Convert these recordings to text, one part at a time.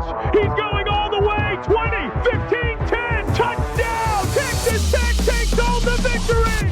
He's going all the way. 20, 15, 10. Touchdown. Texas Tech takes home the victory.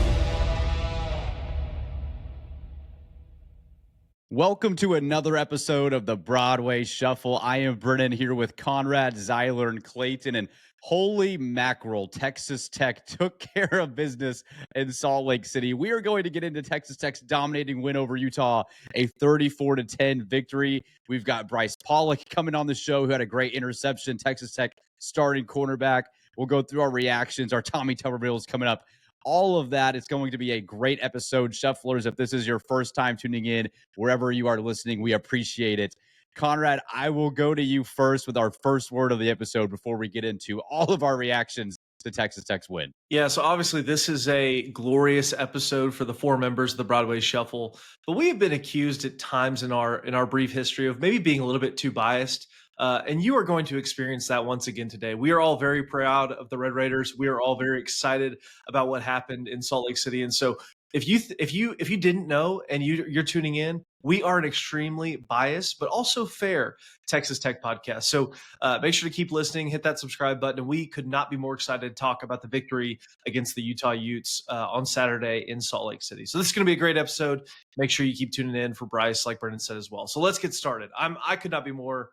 Welcome to another episode of the Broadway Shuffle. I am Brennan here with Conrad, Zyler, and Clayton. And holy mackerel, Texas Tech took care of business in Salt Lake City. We are going to get into Texas Tech's dominating win over Utah, a 34-10 victory. We've got Brice Pollock coming on the show, who had a great interception. Texas Tech starting cornerback. We'll go through our reactions. Our Tommy Tuberville is coming up. All of that. It's going to be a great episode. Shufflers, if this is your first time tuning in, wherever you are listening, we appreciate it. Conrad, I will go to you first with our first word of the episode before we get into all of our reactions to Texas Tech's win. Yeah, so obviously this is a glorious episode for the four members of the Broadway Shuffle, but we have been accused at times in our brief history of maybe being a little bit too biased. And you are going to experience that once again today. We are all very proud of the Red Raiders. We are all very excited about what happened in Salt Lake City. And so if you didn't know and you're tuning in, we are an extremely biased but also fair Texas Tech podcast. So make sure to keep listening, hit that subscribe button. And we could not be more excited to talk about the victory against the Utah Utes on Saturday in Salt Lake City. So this is going to be a great episode. Make sure you keep tuning in for Brice, like Brennan said as well. So let's get started. I could not be more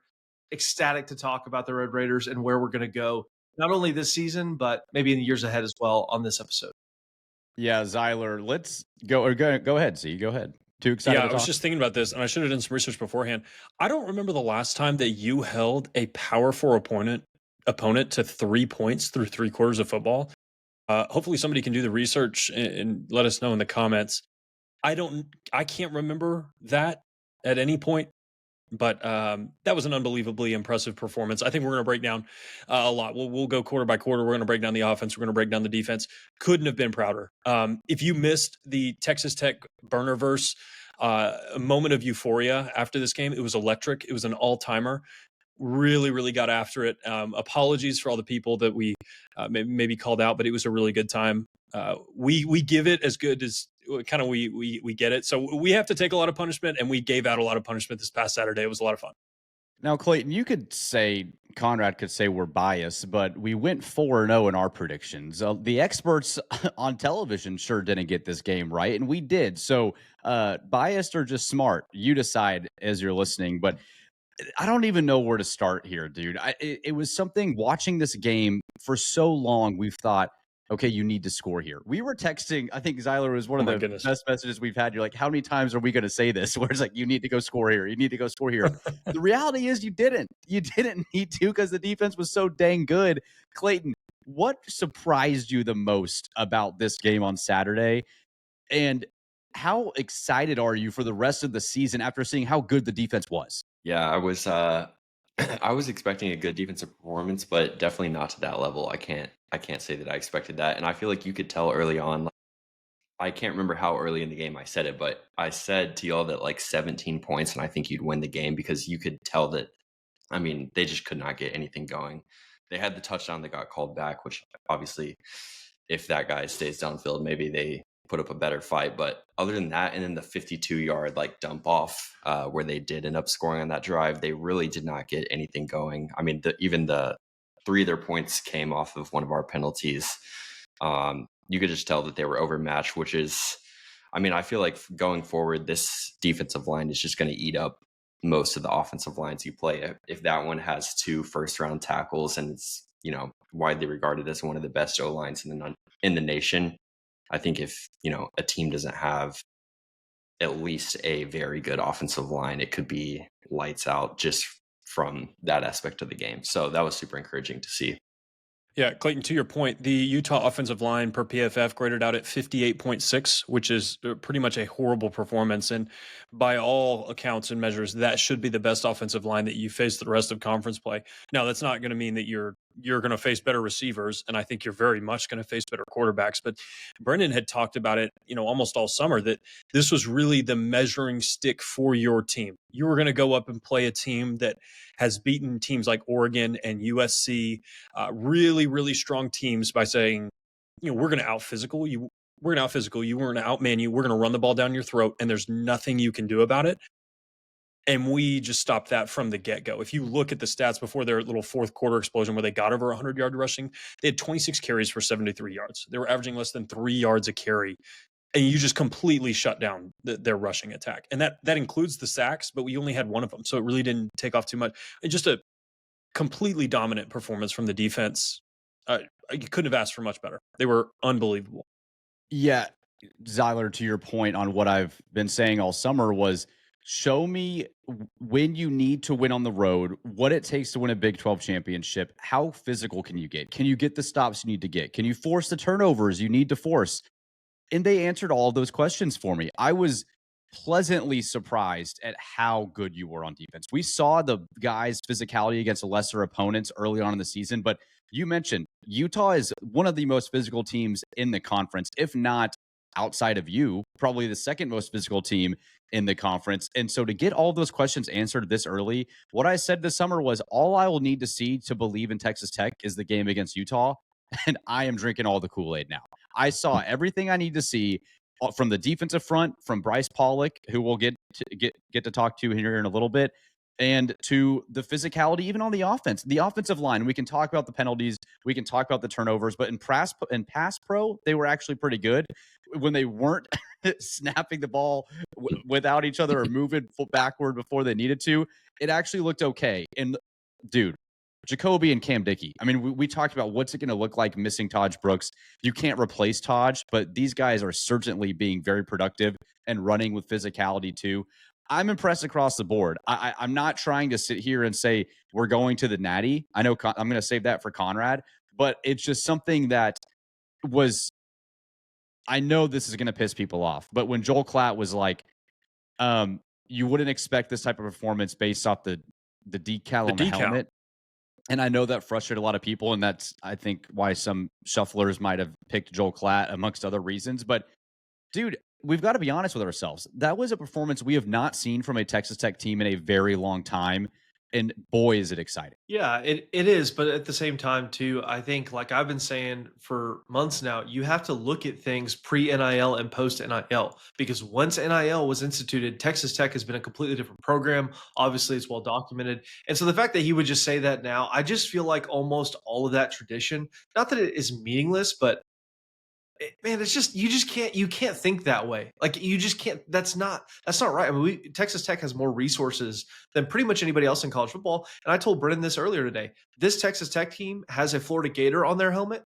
ecstatic to talk about the Red Raiders and where we're going to go, not only this season, but maybe in the years ahead as well on this episode. Yeah, Zyler, let's go. Or go ahead, Z. Go ahead. Too excited to Yeah, I talk? was just thinking about this, and I should have done some research beforehand. I don't remember the last time that you held a Power 4 opponent to 3 points through 3 quarters of football. Hopefully somebody can do the research and let us know in the comments. I can't remember that at any point. But that was an unbelievably impressive performance. I think we're going to break down a lot. We'll go quarter by quarter. We're going to break down the offense. We're going to break down the defense. Couldn't have been prouder. If you missed the Texas Tech Burnerverse moment of euphoria after this game, it was electric. It was an all-timer. Really, really got after it. Apologies for all the people that we maybe called out, but it was a really good time. We give it as good as kind of we get it. So we have to take a lot of punishment, and we gave out a lot of punishment this past Saturday. It was a lot of fun. Now, Clayton, Conrad could say we're biased, but we went 4-0 in our predictions. The experts on television sure didn't get this game right, and we did. So biased or just smart, you decide as you're listening. But I don't even know where to start here, dude. It was something watching this game for so long. We've thought, okay, you need to score here. We were texting. I think Zyler was one of the best messages we've had. You're like, how many times are we going to say this? Where it's like, you need to go score here. You need to go score here. The reality is you didn't. You didn't need to because the defense was so dang good. Clayton, what surprised you the most about this game on Saturday? And how excited are you for the rest of the season after seeing how good the defense was? Yeah, I was I was expecting a good defensive performance, but definitely not to that level. I can't say that I expected that. And I feel like you could tell early on, I can't remember how early in the game I said it, but I said to y'all that like 17 points and I think you'd win the game because you could tell that, I mean, they just could not get anything going. They had the touchdown that got called back, which obviously if that guy stays downfield, maybe they put up a better fight. But other than that, and then the 52-yard like dump off where they did end up scoring on that drive, they really did not get anything going. I mean, even the 3 of their points came off of one of our penalties. You could just tell that they were overmatched, which is, I mean, I feel like going forward, this defensive line is just going to eat up most of the offensive lines you play. If that one has 2 first-round tackles and it's, widely regarded as one of the best O-lines in the nation, I think if, a team doesn't have at least a very good offensive line, it could be lights out just from that aspect of the game. So that was super encouraging to see. Yeah, Clayton, to your point, the Utah offensive line per PFF graded out at 58.6, which is pretty much a horrible performance. And by all accounts and measures, that should be the best offensive line that you face the rest of conference play. Now, that's not going to mean that you're going to face better receivers, and I think you're very much going to face better quarterbacks. But Brennan had talked about it, almost all summer, that this was really the measuring stick for your team. You were going to go up and play a team that has beaten teams like Oregon and USC, really, really strong teams, by saying, we're going to out-physical you. We're going to out-physical you. We're going to outman you. We're going to run the ball down your throat, and there's nothing you can do about it. And we just stopped that from the get-go. If you look at the stats before their little fourth quarter explosion where they got over 100-yard rushing, they had 26 carries for 73 yards. They were averaging less than 3 yards a carry. And you just completely shut down their rushing attack. And that includes the sacks, but we only had one of them. So it really didn't take off too much. And just a completely dominant performance from the defense. You couldn't have asked for much better. They were unbelievable. Yeah, Zyler, to your point on what I've been saying all summer was, show me when you need to win on the road, what it takes to win a Big 12 championship. How physical can you get? Can you get the stops you need to get? Can you force the turnovers you need to force? And they answered all of those questions for me. I was pleasantly surprised at how good you were on defense. We saw the guys' physicality against lesser opponents early on in the season, but you mentioned Utah is one of the most physical teams in the conference, if not outside of you, probably the second most physical team in the conference. And so to get all those questions answered this early, what I said this summer was all I will need to see to believe in Texas Tech is the game against Utah. And I am drinking all the Kool-Aid now. I saw everything I need to see from the defensive front, from Brice Pollock, who we'll get to talk to here in a little bit, and to the physicality, even on the offense, the offensive line. We can talk about the penalties, we can talk about the turnovers, but in pass pro, they were actually pretty good when they weren't snapping the ball without each other or moving backward before they needed to. It actually looked okay. And dude, Jacoby and Cam Dickey. I mean, we talked about what's it going to look like missing Taj Brooks. You can't replace Taj, but these guys are certainly being very productive and running with physicality too. I'm impressed across the board. I'm not trying to sit here and say we're going to the Natty. I know I'm going to save that for Conrad, but it's just something that was, I know this is going to piss people off, but when Joel Klatt was like, you wouldn't expect this type of performance based off the decal on the helmet. And I know that frustrated a lot of people, and that's, I think, why some shufflers might have picked Joel Klatt amongst other reasons. But, dude, we've got to be honest with ourselves. That was a performance we have not seen from a Texas Tech team in a very long time. And boy, is it exciting. Yeah, it is. But at the same time, too, I think, like I've been saying for months now, you have to look at things pre-NIL and post-NIL, because once NIL was instituted, Texas Tech has been a completely different program. Obviously, it's well documented. And so the fact that he would just say that now, I just feel like almost all of that tradition, not that it is meaningless, but man, it's just you can't think that way. Like you just can't. That's not right. I mean, Texas Tech has more resources than pretty much anybody else in college football. And I told Brennan this earlier today. This Texas Tech team has a Florida Gator on their helmet,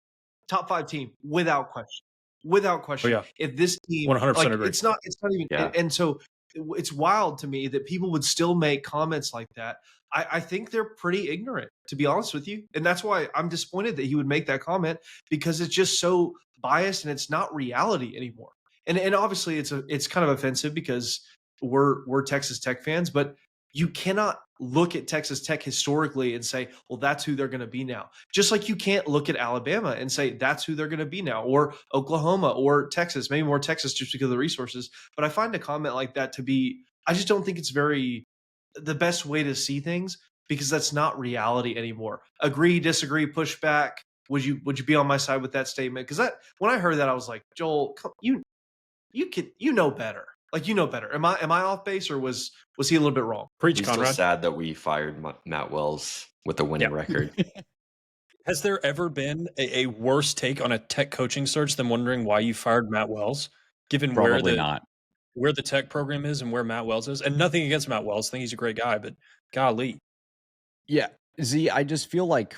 top 5 team without question. Without question. Oh, yeah. If this team, 100% agree. it's not even. Yeah. And so it's wild to me that people would still make comments like that. I think they're pretty ignorant, to be honest with you. And that's why I'm disappointed that he would make that comment, because it's just so biased and it's not reality anymore. And obviously it's kind of offensive because we're Texas Tech fans, but you cannot look at Texas Tech historically and say, well, that's who they're going to be now. Just like you can't look at Alabama and say that's who they're going to be now, or Oklahoma or Texas, maybe more Texas just because of the resources. But I find a comment like that to be, I just don't think it's the best way to see things, because that's not reality anymore. Agree, disagree, push back. Would you be on my side with that statement? Because when I heard that, I was like, Joel, you know better. Like, you know better. Am I off base, or was he a little bit wrong? Preach, He's Conrad. still sad that we fired Matt Wells with a winning record. Has there ever been a worse take on a Tech coaching search than wondering why you fired Matt Wells, given Probably not. Where the Tech program is and where Matt Wells is? And nothing against Matt Wells. I think he's a great guy, but golly. Yeah. Z, I just feel like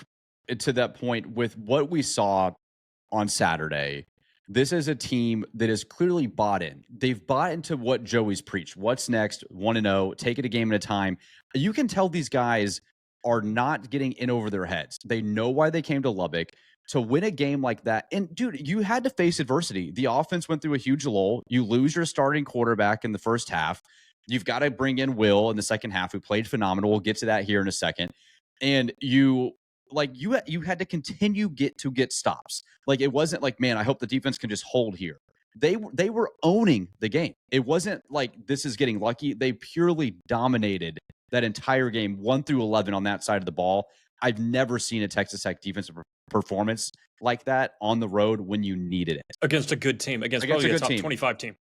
to that point with what we saw on Saturday, this is a team that is clearly bought in. They've bought into what Joey's preached. What's next? 1-0, take it a game at a time. You can tell these guys are not getting in over their heads. They know why they came to Lubbock. To win a game like that, and dude, you had to face adversity. The offense went through a huge lull. You lose your starting quarterback in the first half. You've got to bring in Will in the second half, who played phenomenal. We'll get to that here in a second. And you had to continue get stops. Like, it wasn't like, man, I hope the defense can just hold here. They were owning the game. It wasn't like this is getting lucky. They purely dominated that entire game, 1 through 11 on that side of the ball. I've never seen a Texas Tech defensive performance like that on the road when you needed it. Against a good team, against probably a top 25 team.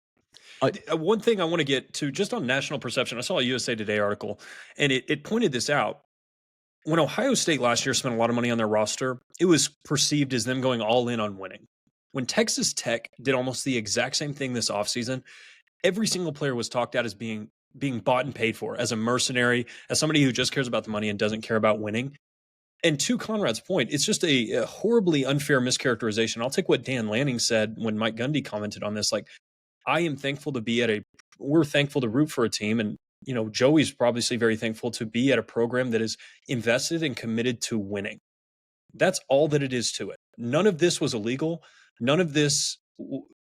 One thing I want to get to just on national perception, I saw a USA Today article, and it pointed this out. When Ohio State last year spent a lot of money on their roster, it was perceived as them going all in on winning. When Texas Tech did almost the exact same thing this offseason, every single player was talked at as being bought and paid for, as a mercenary, as somebody who just cares about the money and doesn't care about winning. And to Conrad's point, it's just a horribly unfair mischaracterization. I'll take what Dan Lanning said when Mike Gundy commented on this. Like, I am thankful to be we're thankful to root for a team. And, Joey's obviously very thankful to be at a program that is invested and committed to winning. That's all that it is to it. None of this was illegal. None of this,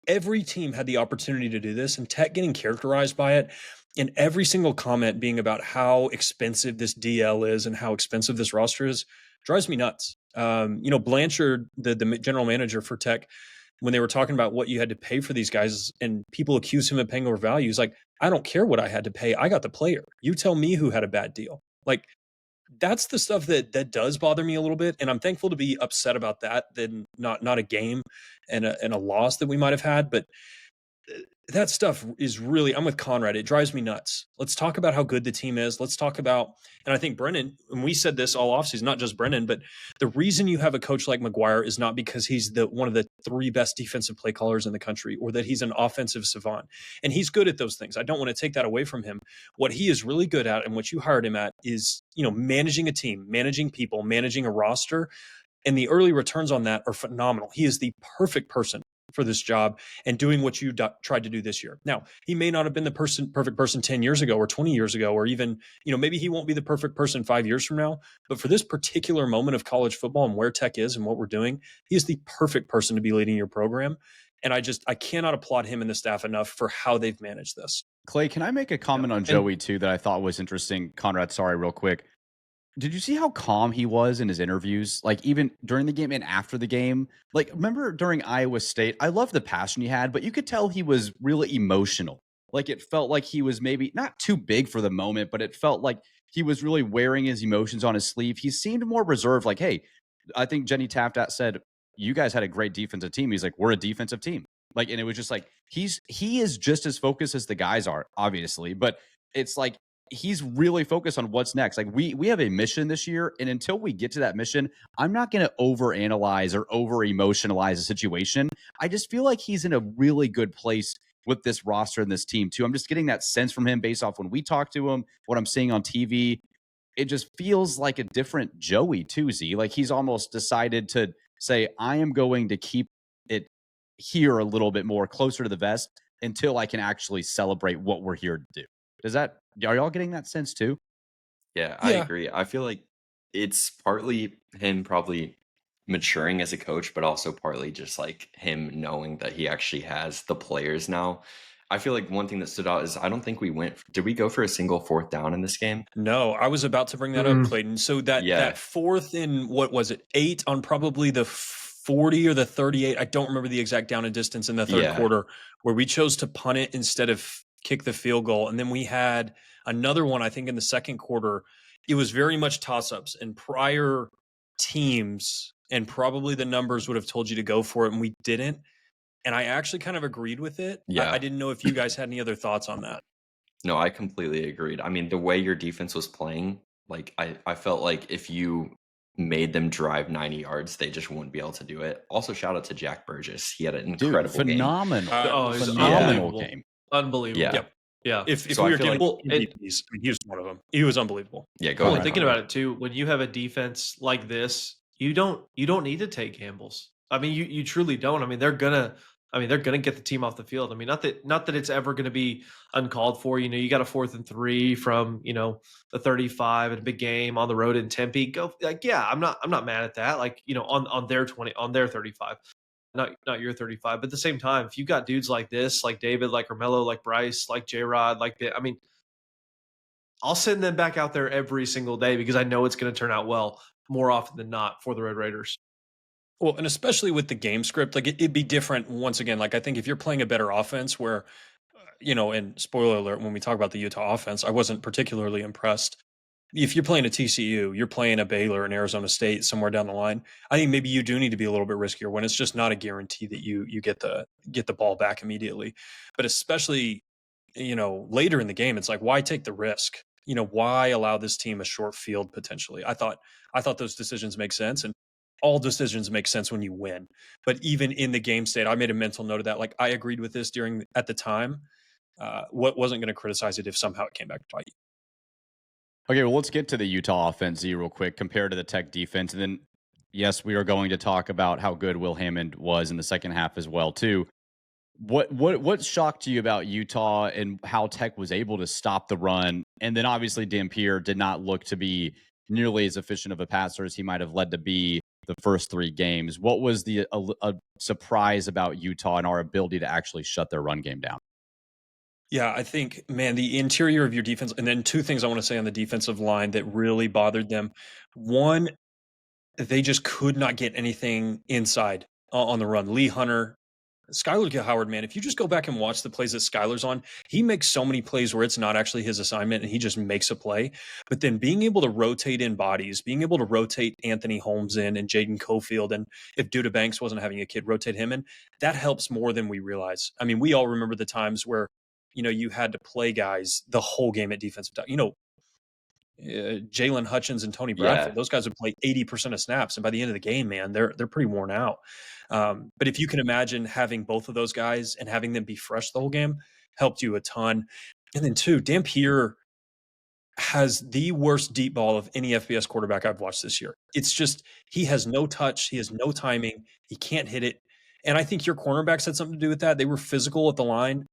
every team had the opportunity to do this, and Tech getting characterized by it. And every single comment being about how expensive this DL is and how expensive this roster is drives me nuts. Blanchard, the general manager for Tech, when they were talking about what you had to pay for these guys and people accuse him of paying over value, he's like, I don't care what I had to pay. I got the player. You tell me who had a bad deal. Like, that's the stuff that does bother me a little bit. And I'm thankful to be upset about that than not a game and a loss that we might have had. But that stuff is really, I'm with Conrad. It drives me nuts. Let's talk about how good the team is. Let's talk about, and I think Brennan, and we said this all offseason, not just Brennan, but the reason you have a coach like McGuire is not because he's one of the 3 best defensive play callers in the country or that he's an offensive savant. And he's good at those things. I don't want to take that away from him. What he is really good at and what you hired him at is, managing a team, managing people, managing a roster. And the early returns on that are phenomenal. He is the perfect person for this job and doing what you tried to do this year. Now, he may not have been the perfect person 10 years ago or 20 years ago, or even, maybe he won't be the perfect person 5 years from now. But for this particular moment of college football and where Tech is and what we're doing, he is the perfect person to be leading your program. And I cannot applaud him and the staff enough for how they've managed this. Clay, can I make a comment on Joey too that I thought was interesting? Conrad, sorry, real quick. Did you see how calm he was in his interviews? Like, even during the game and after the game? Like, remember during Iowa State, I love the passion he had, but you could tell he was really emotional. Like, it felt like he was maybe not too big for the moment, but it felt like he was really wearing his emotions on his sleeve. He seemed more reserved. Like, hey, I think Jenny Taftat said, you guys had a great defensive team. He's like, we're a defensive team. Like, and it was just like, he is just as focused as the guys are, obviously, but it's like, he's really focused on what's next. Like, we have a mission this year, and until we get to that mission, I'm not going to overanalyze or over-emotionalize the situation. I just feel like he's in a really good place with this roster and this team, too. I'm just getting that sense from him based off when we talk to him, what I'm seeing on TV. It just feels like a different Joey, too, Z. Like, he's almost decided to say, I am going to keep it here a little bit more closer to the vest until I can actually celebrate what we're here to do. Are y'all getting that sense too? Yeah, I agree. I feel like it's partly him probably maturing as a coach, but also partly just like him knowing that he actually has the players now. I feel like one thing that stood out is I don't think did we go for a single 4th down in this game? No, I was about to bring that up, Clayton. So that 4th in, what was it, 8 on probably the 40 or the 38, I don't remember the exact down and distance in the third quarter, where we chose to punt it instead of kick the field goal. And then we had another one, I think, in the second quarter. It was very much toss-ups, and prior teams and probably the numbers would have told you to go for it, and we didn't. And I actually kind of agreed with it. Yeah. I didn't know if you guys had any other thoughts on that. No, I completely agreed. I mean, the way your defense was playing, like I felt like if you made them drive 90 yards, they just wouldn't be able to do it. Also, shout out to Jack Burgess. He had an incredible phenomenal it was phenomenal game. Unbelievable. Yeah. Yep. Yeah. If So we I were feel giving like- MVPs, he was one of them. He was unbelievable. Yeah, go Well, ahead. thinking Conrad. about it too, when you have a defense like this, you don't need to take gambles. I mean, you truly don't. I mean, they're gonna get the team off the field. I mean, not that it's ever gonna be uncalled for. You got a 4th and 3 from the 35 and a big game on the road in Tempe. Go, like, yeah, I'm not mad at that. Like, on their 20, on their 35. Not your 35, but at the same time, if you got dudes like this, like David, like Romello, like Brice, like J-Rod, I mean, I'll send them back out there every single day because I know it's going to turn out well more often than not for the Red Raiders. Well, and especially with the game script, like it'd be different once again. Like, I think if you're playing a better offense where, and spoiler alert, when we talk about the Utah offense, I wasn't particularly impressed. if you're playing a TCU, you're playing a Baylor and Arizona State somewhere down the line, I think maybe you do need to be a little bit riskier when it's just not a guarantee that you get the ball back immediately. But especially, later in the game, it's like, why take the risk? Why allow this team a short field potentially? I thought those decisions make sense, and all decisions make sense when you win. But even in the game state, I made a mental note of that. Like, I agreed with this at the time. Wasn't going to criticize it if somehow it came back to bite you. Okay, well, let's get to the Utah offense, Z, real quick, compared to the Tech defense. And then, yes, we are going to talk about how good Will Hammond was in the second half as well, too. What shocked you about Utah and how Tech was able to stop the run? And then, obviously, Dampier did not look to be nearly as efficient of a passer as he might have led to be the first 3 games. What was a surprise about Utah and our ability to actually shut their run game down? Yeah, I think, man, the interior of your defense, and then 2 things I want to say on the defensive line that really bothered them. One, they just could not get anything inside on the run. Lee Hunter, Skylar Howard, man, if you just go back and watch the plays that Skylar's on, he makes so many plays where it's not actually his assignment and he just makes a play. But then being able to rotate in bodies, being able to rotate Anthony Holmes in and Jaden Cofield, and if Duda Banks wasn't having a kid, rotate him in, that helps more than we realize. I mean, we all remember the times where you had to play guys the whole game at defensive tackle. Jalen Hutchins and Tony Bradford, those guys would play 80% of snaps, and by the end of the game, man, they're pretty worn out. But if you can imagine having both of those guys and having them be fresh the whole game, helped you a ton. And then 2, Dampier has the worst deep ball of any FBS quarterback I've watched this year. It's just, he has no touch, he has no timing, he can't hit it. And I think your cornerbacks had something to do with that. They were physical at the line.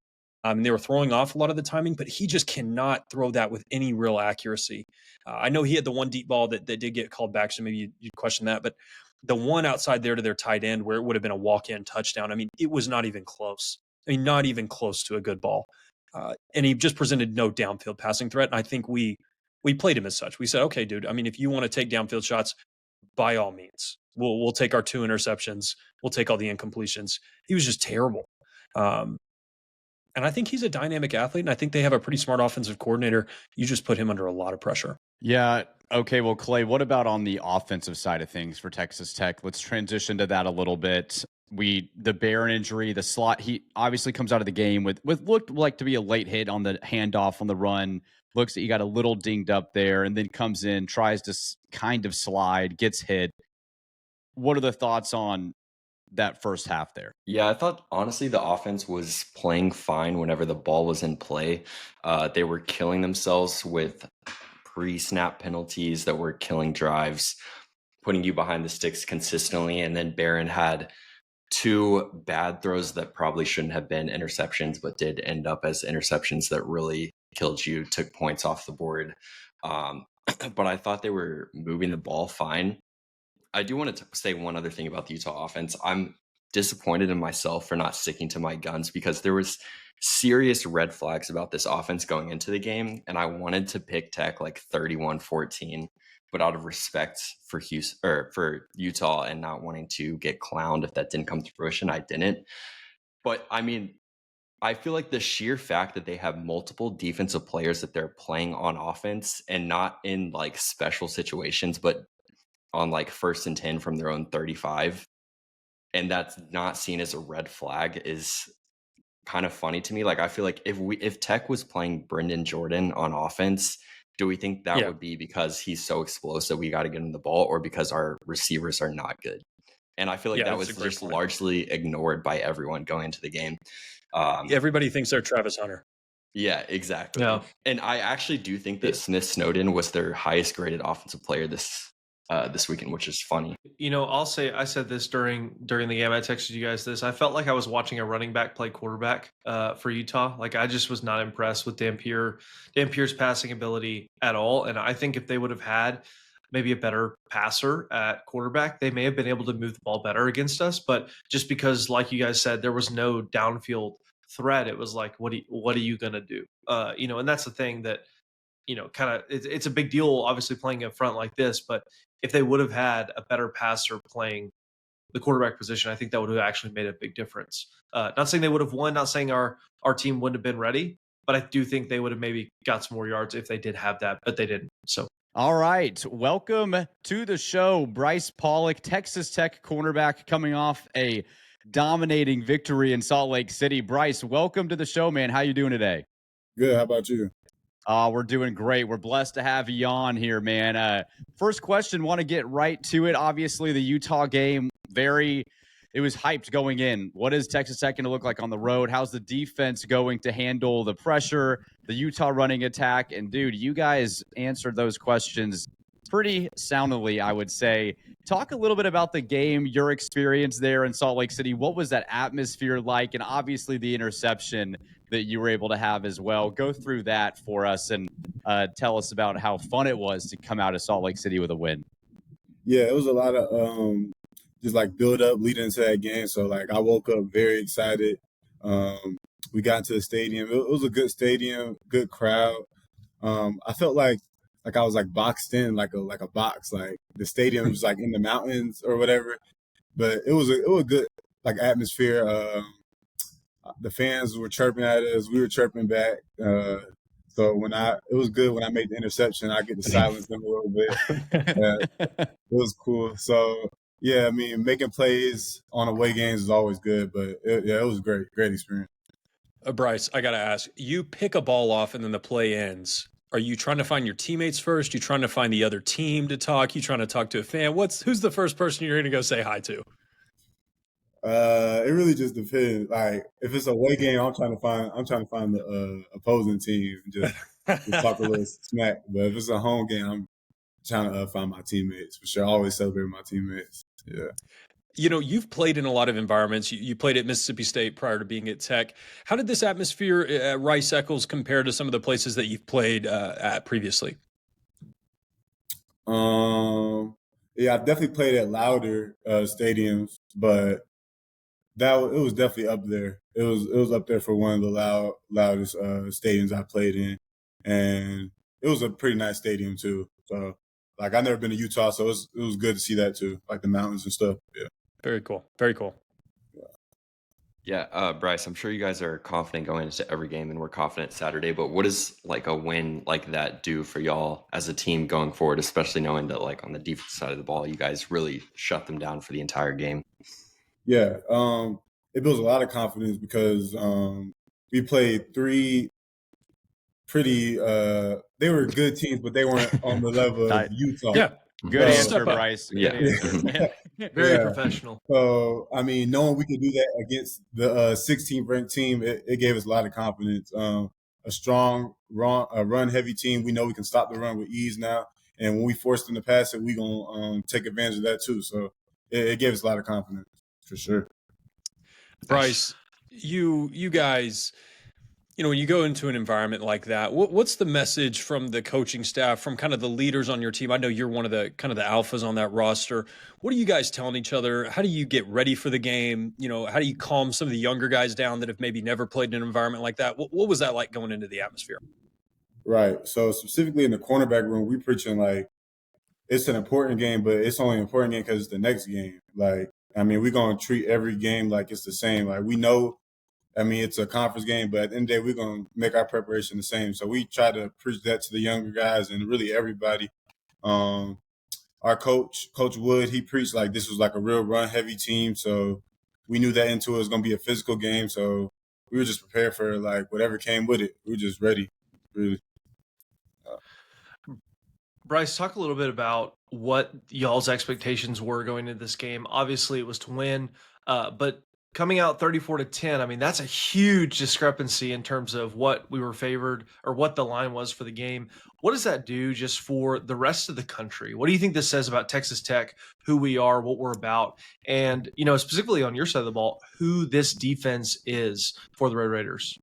They were throwing off a lot of the timing, but he just cannot throw that with any real accuracy. I know he had the one deep ball that did get called back, so maybe you'd question that. But the one outside there to their tight end where it would have been a walk-in touchdown, I mean, it was not even close. I mean, not even close to a good ball. And he just presented no downfield passing threat. And I think we played him as such. We said, okay, dude, I mean, if you want to take downfield shots, by all means. We'll take our 2 interceptions. We'll take all the incompletions. He was just terrible. And I think he's a dynamic athlete, and I think they have a pretty smart offensive coordinator. You just put him under a lot of pressure. Yeah. Okay. Well, Clay, what about on the offensive side of things for Texas Tech? Let's transition to that a little bit. The Barron injury, the slot, he obviously comes out of the game with looked like to be a late hit on the handoff on the run. Looks that he got a little dinged up there, and then comes in, tries to kind of slide, gets hit. What are the thoughts on that first half there? Yeah, I thought honestly the offense was playing fine whenever the ball was in play. They were killing themselves with pre-snap penalties that were killing drives, putting you behind the sticks consistently. And then Barron had 2 bad throws that probably shouldn't have been interceptions, but did end up as interceptions that really killed you, took points off the board. But I thought they were moving the ball fine. I do want to say one other thing about the Utah offense. I'm disappointed in myself for not sticking to my guns because there was serious red flags about this offense going into the game, and I wanted to pick Tech like 31-14, but out of respect for for Utah and not wanting to get clowned if that didn't come to fruition, I didn't. But I mean, I feel like the sheer fact that they have multiple defensive players that they're playing on offense and not in like special situations, but on like 1st and 10 from their own 35, and that's not seen as a red flag is kind of funny to me. Like, I feel like if Tech was playing Brendan Jordan on offense, do we think that would be because he's so explosive we got to get him the ball, or because our receivers are not good? And I feel like that was just largely ignored by everyone going into the game. Everybody thinks they're Travis Hunter. Yeah, exactly. Yeah. And I actually do think that Smith Snowden was their highest graded offensive player this weekend, which is funny. I'll say I said this during the game. I texted you guys this. I felt like I was watching a running back play quarterback for Utah. Like, I just was not impressed with Dampier's passing ability at all. And I think if they would have had maybe a better passer at quarterback, they may have been able to move the ball better against us. But just because, like you guys said, there was no downfield threat, it was like, what are you gonna do? And that's the thing that kind of it's a big deal, obviously, playing up front like this. But if they would have had a better passer playing the quarterback position, I think that would have actually made a big difference. Not saying they would have won, not saying our team wouldn't have been ready, but I do think they would have maybe got some more yards if they did have that, but they didn't. So All right. Welcome to the show, Brice Pollock, Texas Tech cornerback, coming off a dominating victory in Salt Lake City. Brice, welcome to the show, man. How you doing today? Good. How about you? We're doing great. We're blessed to have you on here, man. First question, want to get right to it. Obviously, the Utah game, it was hyped going in. What is Texas Tech going to look like on the road? How's the defense going to handle the pressure, the Utah running attack? And, dude, you guys answered those questions pretty soundly, I would say. Talk a little bit about the game, your experience there in Salt Lake City. What was that atmosphere like? And obviously the interception that you were able to have as well. Go through that for us and tell us about how fun it was to come out of Salt Lake City with a win. Yeah, it was a lot of just like build up leading into that game. So like I woke up very excited. We got into the stadium. It was a good stadium, good crowd. I felt like I was like boxed in like a box. Like the stadium was like in the mountains or whatever. But it was a good like atmosphere. The fans were chirping at us. We were chirping back. So it was good when I made the interception. I get to silence them a little bit. It was cool. So yeah, I mean, making plays on away games is always good. But it was great experience. Brice, I got to ask, you pick a ball off and then the play ends. Are you trying to find your teammates first? You trying to find the other team to talk? You trying to talk to a fan? Who's the first person you're going to go say hi to? It really just depends. Like if it's a away game, I'm trying to find the opposing team and just talk a little smack. But if it's a home game, I'm trying to find my teammates for sure. I always celebrate my teammates. Yeah. You know, you've played in a lot of environments. You played at Mississippi State prior to being at Tech. How did this atmosphere at Rice Eccles compare to some of the places that you've played at previously? Yeah, I definitely played at louder stadiums, but it was definitely up there. It was up there for one of the loudest stadiums I played in, and it was a pretty nice stadium too. So, like, I've never been to Utah, so it was good to see that too, like the mountains and stuff. Yeah. Very cool. Very cool. Yeah, Brice, I'm sure you guys are confident going into every game, and we're confident Saturday. But what does like a win like that do for y'all as a team going forward, especially knowing that like on the defense side of the ball, you guys really shut them down for the entire game? Yeah, it builds a lot of confidence because we played three pretty they were good teams, but they weren't on the level of Utah. Yeah. Good answer, Brice. Yeah. Very professional. So, I mean, knowing we could do that against the 16th ranked team, it gave us a lot of confidence. A strong run-heavy team. We know we can stop the run with ease now. And when we force them to pass it, we're going to take advantage of that too. So it gave us a lot of confidence, for sure. Brice, you guys, you know, when you go into an environment like that, what's the message from the coaching staff, from kind of the leaders on your team? I know you're one of the kind of the alphas on that roster. What are you guys telling each other? How do you get ready for the game? You know, how do you calm some of the younger guys down that have maybe never played in an environment like that? What was that like going into the atmosphere? Right. So specifically in the cornerback room, we preaching like it's an important game, but it's only an important game because it's the next game. Like, I mean, we're going to treat every game like it's the same. Like, we know, I mean, it's a conference game, but at the end of the day, we're going to make our preparation the same. So we try to preach that to the younger guys and really everybody. Our coach Wood, he preached like this was like a real run-heavy team. So we knew that into it was going to be a physical game. So we were just prepared for like whatever came with it. We were just ready, really. Brice, talk a little bit about what y'all's expectations were going into this game. Obviously, it was to win, but coming out 34-10, I mean, that's a huge discrepancy in terms of what we were favored or what the line was for the game. What does that do just for the rest of the country? What do you think this says about Texas Tech, who we are, what we're about, and, you know, specifically on your side of the ball, who this defense is for the Red Raiders?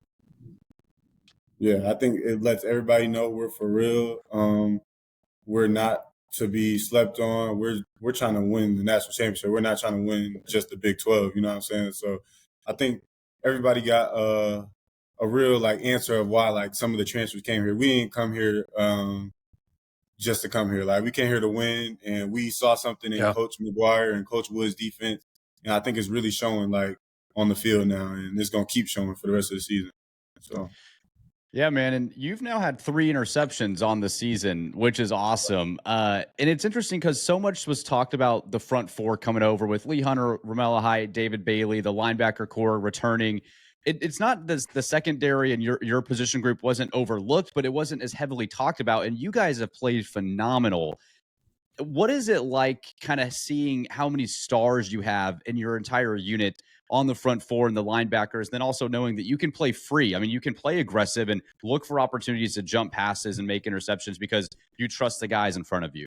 Yeah, I think it lets everybody know we're for real. We're not to be slept on. We're trying to win the national championship. We're not trying to win just the Big 12. You know what I'm saying? So I think everybody got a real like answer of why like some of the transfers came here. We didn't come here just to come here. Like we came here to win, and we saw something in Coach McGuire and Coach Wood's defense, and I think it's really showing like on the field now, and it's gonna keep showing for the rest of the season. So. Yeah, man. And you've now had 3 interceptions on the season, which is awesome. And it's interesting because so much was talked about the front four coming over with Lee Hunter, Romello Height, David Bailey, the linebacker core returning. It's not the secondary and your position group wasn't overlooked, but it wasn't as heavily talked about. And you guys have played phenomenal. What is it like kind of seeing how many stars you have in your entire unit on the front four and the linebackers, then also knowing that you can play free? I mean, you can play aggressive and look for opportunities to jump passes and make interceptions because you trust the guys in front of you.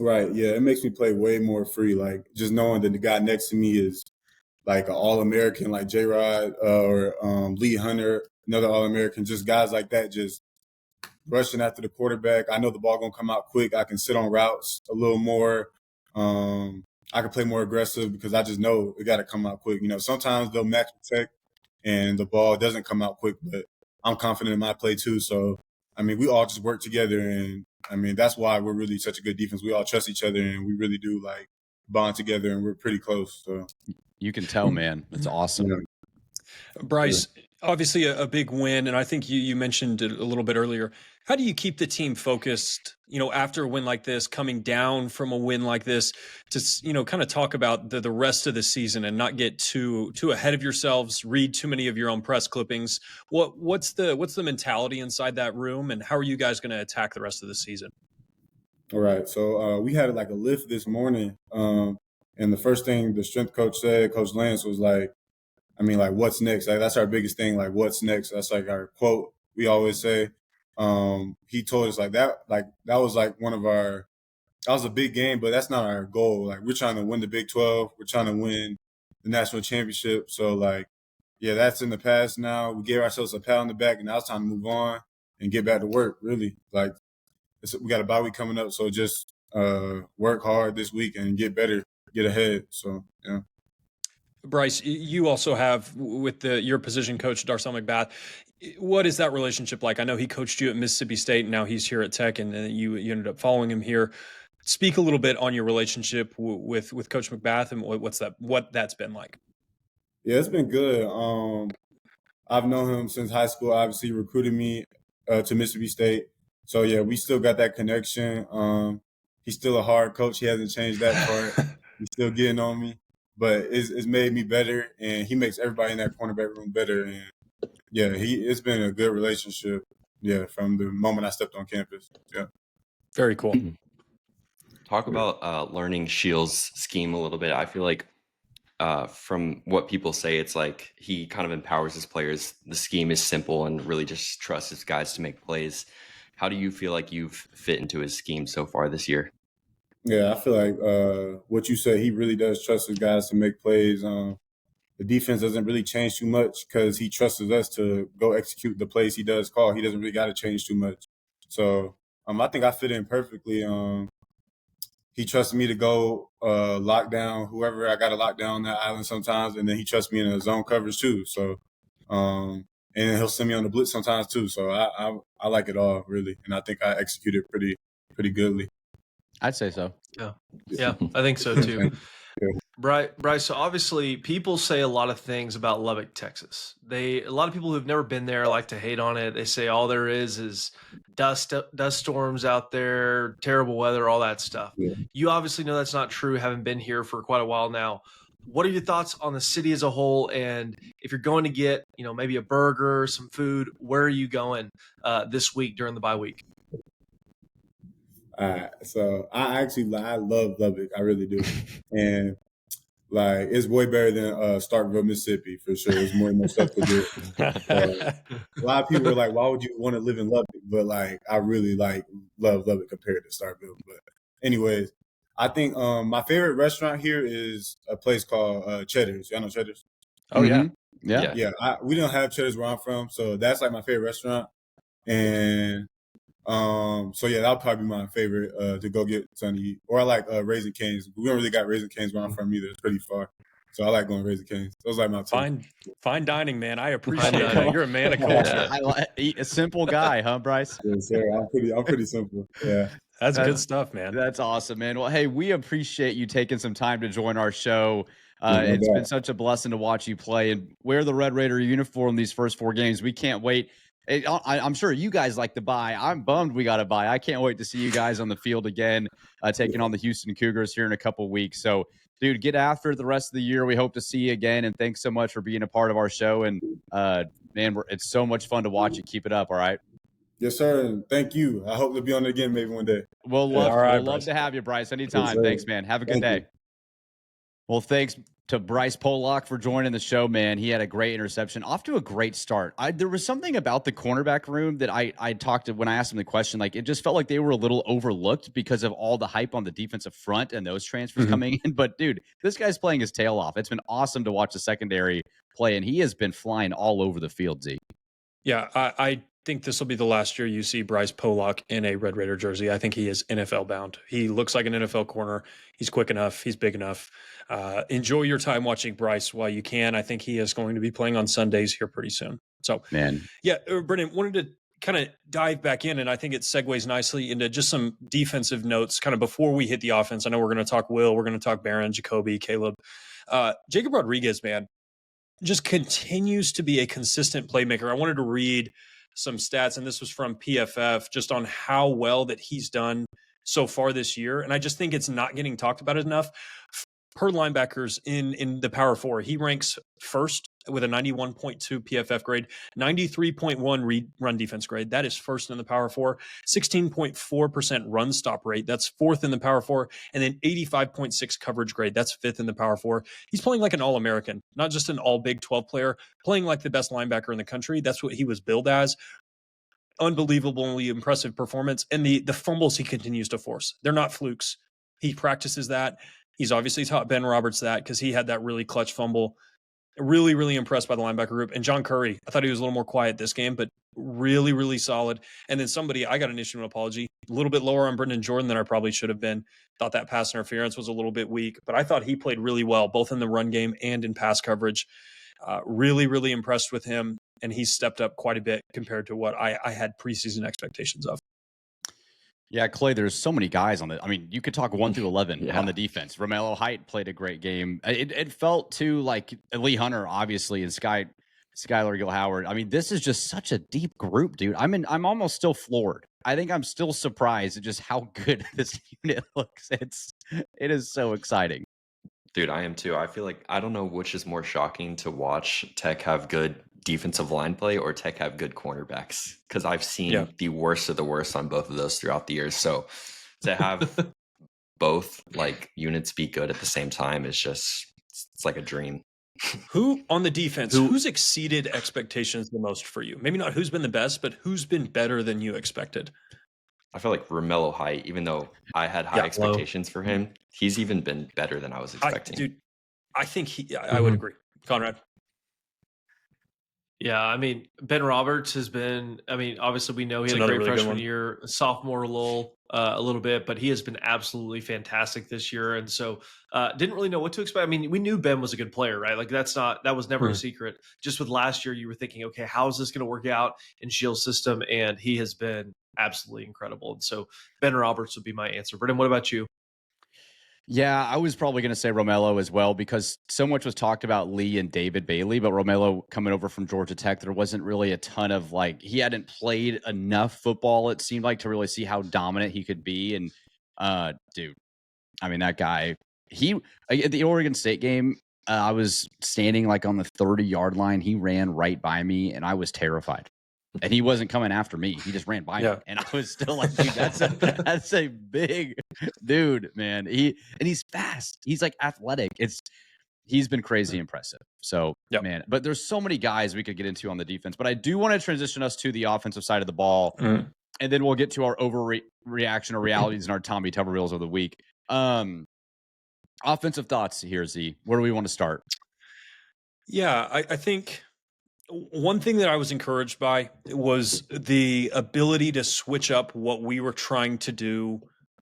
Right. Yeah. It makes me play way more free. Like just knowing that the guy next to me is like an All-American, like J-Rod or Lee Hunter, another All-American, just guys like that, just rushing after the quarterback. I know the ball going to come out quick. I can sit on routes a little more. I can play more aggressive because I just know it got to come out quick. You know, sometimes they'll match protect and the ball doesn't come out quick, but I'm confident in my play too. So, I mean, we all just work together, and I mean, that's why we're really such a good defense. We all trust each other, and we really do like bond together, and we're pretty close. So you can tell, man. It's awesome. Yeah. Brice, obviously a big win, and I think you mentioned it a little bit earlier. How do you keep the team focused, after a win like this, coming down from a win like this, to, kind of talk about the rest of the season and not get too ahead of yourselves, read too many of your own press clippings? What's the mentality inside that room, and how are you guys going to attack the rest of the season? All right. So we had like a lift this morning, and the first thing the strength coach said, Coach Lance, was like, what's next? Like, that's our biggest thing. Like, what's next? That's like our quote we always say. He told us that was like that was a big game, but that's not our goal. Like, we're trying to win the Big 12. We're trying to win the national championship. So that's in the past now. We gave ourselves a pat on the back, and now it's time to move on and get back to work, really. Like, we got a bye week coming up. So just work hard this week and get better, get ahead. So, yeah. Brice, you also have with your position coach, Darcel McBath. What is that relationship like? I know he coached you at Mississippi State, and now he's here at Tech, and you ended up following him here. Speak a little bit on your relationship with Coach McBath and what that's been like. Yeah, it's been good. I've known him since high school. Obviously, he recruited me to Mississippi State. So, yeah, we still got that connection. He's still a hard coach. He hasn't changed that part. He's still getting on me. But it's made me better, and he makes everybody in that cornerback room better. And, yeah, it's been a good relationship, from the moment I stepped on campus. Yeah. Very cool. Talk about learning Shields' scheme a little bit. I feel like from what people say, it's like he kind of empowers his players. The scheme is simple and really just trusts his guys to make plays. How do you feel like you've fit into his scheme so far this year? Yeah, I feel like what you said, he really does trust his guys to make plays. The defense doesn't really change too much because he trusts us to go execute the plays he does call. He doesn't really got to change too much. So I think I fit in perfectly. He trusts me to go lock down whoever I got to lock down on that island sometimes, and then he trusts me in a zone coverage too. So, and he'll send me on the blitz sometimes too. So I like it all, really, and I think I executed pretty goodly. I'd say so. Yeah, I think so too. Brice, so obviously people say a lot of things about Lubbock, Texas. A lot of people who've never been there like to hate on it. They say all there is dust storms out there, terrible weather, all that stuff. Yeah. You obviously know that's not true, having been here for quite a while now. What are your thoughts on the city as a whole? And if you're going to get, maybe a burger, some food, where are you going this week during the bye week? So I love Lubbock. I really do. And it's way better than Starkville, Mississippi, for sure. There's more stuff to do. A lot of people are like, why would you want to live in Lubbock? But I really love Lubbock compared to Starkville. But anyways, I think my favorite restaurant here is a place called Cheddar's. Y'all know Cheddar's? Oh, yeah. Mm-hmm. Yeah. We don't have Cheddar's where I'm from, so that's my favorite restaurant. And so yeah, that'll probably be my favorite to go get something to eat. Or I like Raising Cane's. We don't really got Raising Cane's where I'm from either. It's pretty far. So I like going to Raising Cane's. Those are my two. Fine dining, man. I appreciate that. You're a man of culture. A simple guy, huh, Brice? Yes, sir. I'm pretty simple. Yeah. That's good stuff, man. That's awesome, man. Well, hey, we appreciate you taking some time to join our show. It's been such a blessing to watch you play and wear the Red Raider uniform these first 4 games. We can't wait I'm sure you guys like the bye. I'm bummed we got a bye. I can't wait to see you guys on the field again, taking on the Houston Cougars here in a couple weeks. So, dude, get after it the rest of the year. We hope to see you again, and thanks so much for being a part of our show. And man, it's so much fun to watch you. Keep it up. All right. Yes, sir. And thank you. I hope to be on it again maybe one day. We'll love to have you, Brice. Anytime. Yes, Thanks, man. Have a good day. You. Well, thanks to Brice Pollock for joining the show, man. He had a great interception. Off to a great start. There was something about the cornerback room that I talked to when I asked him the question. Like, it just felt like they were a little overlooked because of all the hype on the defensive front and those transfers coming in. But, dude, this guy's playing his tail off. It's been awesome to watch the secondary play, and he has been flying all over the field, Z. Yeah, I think this will be the last year you see Brice Pollock in a Red Raider jersey. I think he is NFL bound. He looks like an NFL corner. He's quick enough. He's big enough. Enjoy your time watching Brice while you can. I think he is going to be playing on Sundays here pretty soon. So, man, yeah, Brennan, wanted to kind of dive back in, and I think it segues nicely into just some defensive notes kind of before we hit the offense. I know we're going to talk Will. We're going to talk Barron, Jacoby, Caleb. Jacob Rodriguez, man, just continues to be a consistent playmaker. I wanted to read some stats, and this was from PFF, just on how well that he's done so far this year. And I just think it's not getting talked about enough. Per linebackers in the Power Four, he ranks first with a 91.2 PFF grade, 93.1 run defense grade. That is first in the Power Four. 16.4% run stop rate. That's fourth in the Power Four. And then 85.6 coverage grade. That's fifth in the Power Four. He's playing like an All-American, not just an all Big 12 player, playing like the best linebacker in the country. That's what he was billed as. Unbelievably impressive performance. And the fumbles he continues to force, they're not flukes. He practices that. He's obviously taught Ben Roberts that because he had that really clutch fumble. Really, really impressed by the linebacker group. And John Curry, I thought he was a little more quiet this game, but really, really solid. And then I got an issue of apology, a little bit lower on Brendan Jordan than I probably should have been. Thought that pass interference was a little bit weak, but I thought he played really well, both in the run game and in pass coverage. Really, really impressed with him. And he's stepped up quite a bit compared to what I had preseason expectations of. Yeah, Clay, there's so many guys on it. I mean, you could talk 1 through 11 on the defense. Romello Height played a great game. It felt too like Lee Hunter, obviously, and Skylar Gill Howard. I mean, this is just such a deep group, dude. I'm almost still floored. I think I'm still surprised at just how good this unit looks. It is so exciting. Dude, I am too. I feel like I don't know which is more shocking to watch Tech have good defensive line play or Tech have good cornerbacks, because I've seen the worst of the worst on both of those throughout the years. So to have both like units be good at the same time is just, it's like a dream. Who on the defense, who's exceeded expectations the most for you? Maybe not who's been the best, but who's been better than you expected? I feel like Romello Height, even though I had high expectations for him, he's even been better than I was expecting. I think I would agree. Conrad. Yeah, I mean, Ben Roberts has been, obviously we know he had a great really freshman year, sophomore lull a little bit, but he has been absolutely fantastic this year. And so didn't really know what to expect. I mean, we knew Ben was a good player, right? Like that was never a secret. Just with last year, you were thinking, okay, how is this going to work out in Shield's system? And he has been absolutely incredible. And so Ben Roberts would be my answer. Brennan, what about you? Yeah, I was probably going to say Romello as well, because so much was talked about Lee and David Bailey, but Romello coming over from Georgia Tech, there wasn't really a ton of he hadn't played enough football, it seemed like, to really see how dominant he could be. And dude, I mean, that guy, at the Oregon State game, I was standing on the 30-yard line. He ran right by me, and I was terrified. And he wasn't coming after me. He just ran by me. And I was still like, dude, that's a big dude, man. He's fast. He's athletic. He's been crazy impressive. So, man, but there's so many guys we could get into on the defense. But I do want to transition us to the offensive side of the ball. And then we'll get to our overreaction or realities and our Tommy Tubervilles of the week. Offensive thoughts here, Z. Where do we want to start? Yeah, I think one thing that I was encouraged by was the ability to switch up what we were trying to do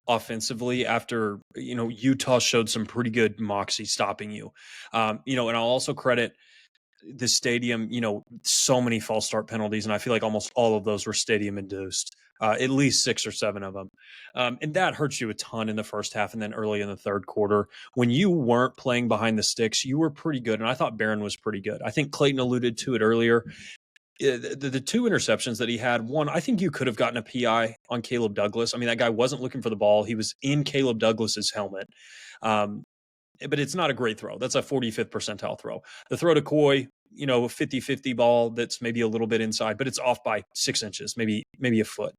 offensively after, Utah showed some pretty good moxie stopping you. And I'll also credit the stadium, so many false start penalties, and I feel like almost all of those were stadium induced, at least 6 or 7 of them. And that hurts you a ton in the first half and then early in the third quarter. When you weren't playing behind the sticks, you were pretty good, and I thought Barron was pretty good. I think Clayton alluded to it earlier. the two interceptions that he had, one, I think you could have gotten a PI on Caleb Douglas. I mean, that guy wasn't looking for the ball. He was in Caleb Douglas's helmet. But it's not a great throw. That's a 45th percentile throw. The throw to Coy, a 50-50 ball that's maybe a little bit inside, but it's off by 6 inches, maybe a foot.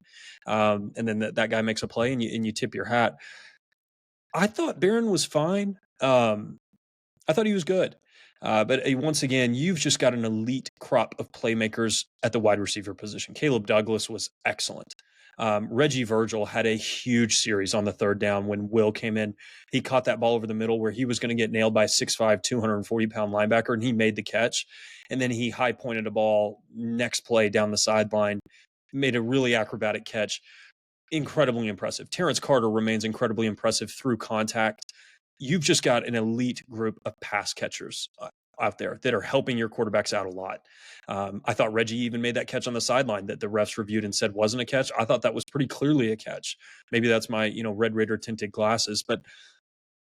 And then that guy makes a play and you tip your hat. I thought Barron was fine. I thought he was good. But once again, you've just got an elite crop of playmakers at the wide receiver position. Caleb Douglas was excellent. Reggie Virgil had a huge series on the third down when Will came in. He caught that ball over the middle where he was going to get nailed by a 6'5", 240-pound linebacker, and he made the catch. And then he high-pointed a ball next play down the sideline, made a really acrobatic catch. Incredibly impressive. Terrence Carter remains incredibly impressive through contact. You've just got an elite group of pass catchers out there that are helping your quarterbacks out a lot. I thought Reggie even made that catch on the sideline that the refs reviewed and said wasn't a catch. I thought that was pretty clearly a catch. Maybe that's my, Red Raider tinted glasses, but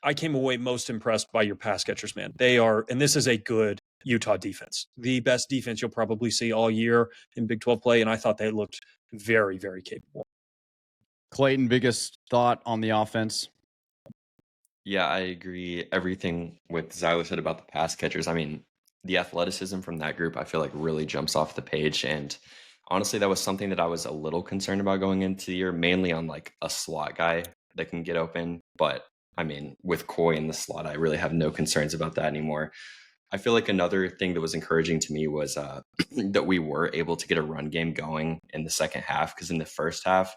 I came away most impressed by your pass catchers, man. They are, and this is a good Utah defense, the best defense you'll probably see all year in Big 12 play. And I thought they looked very, very capable. Clayton, biggest thought on the offense? Yeah, I agree. Everything with Zyler said about the pass catchers. I mean, the athleticism from that group, I feel like really jumps off the page. And honestly, that was something that I was a little concerned about going into the year, mainly on like a slot guy that can get open. But I mean, with Coy in the slot, I really have no concerns about that anymore. I feel like another thing that was encouraging to me was that we were able to get a run game going in the second half, because in the first half,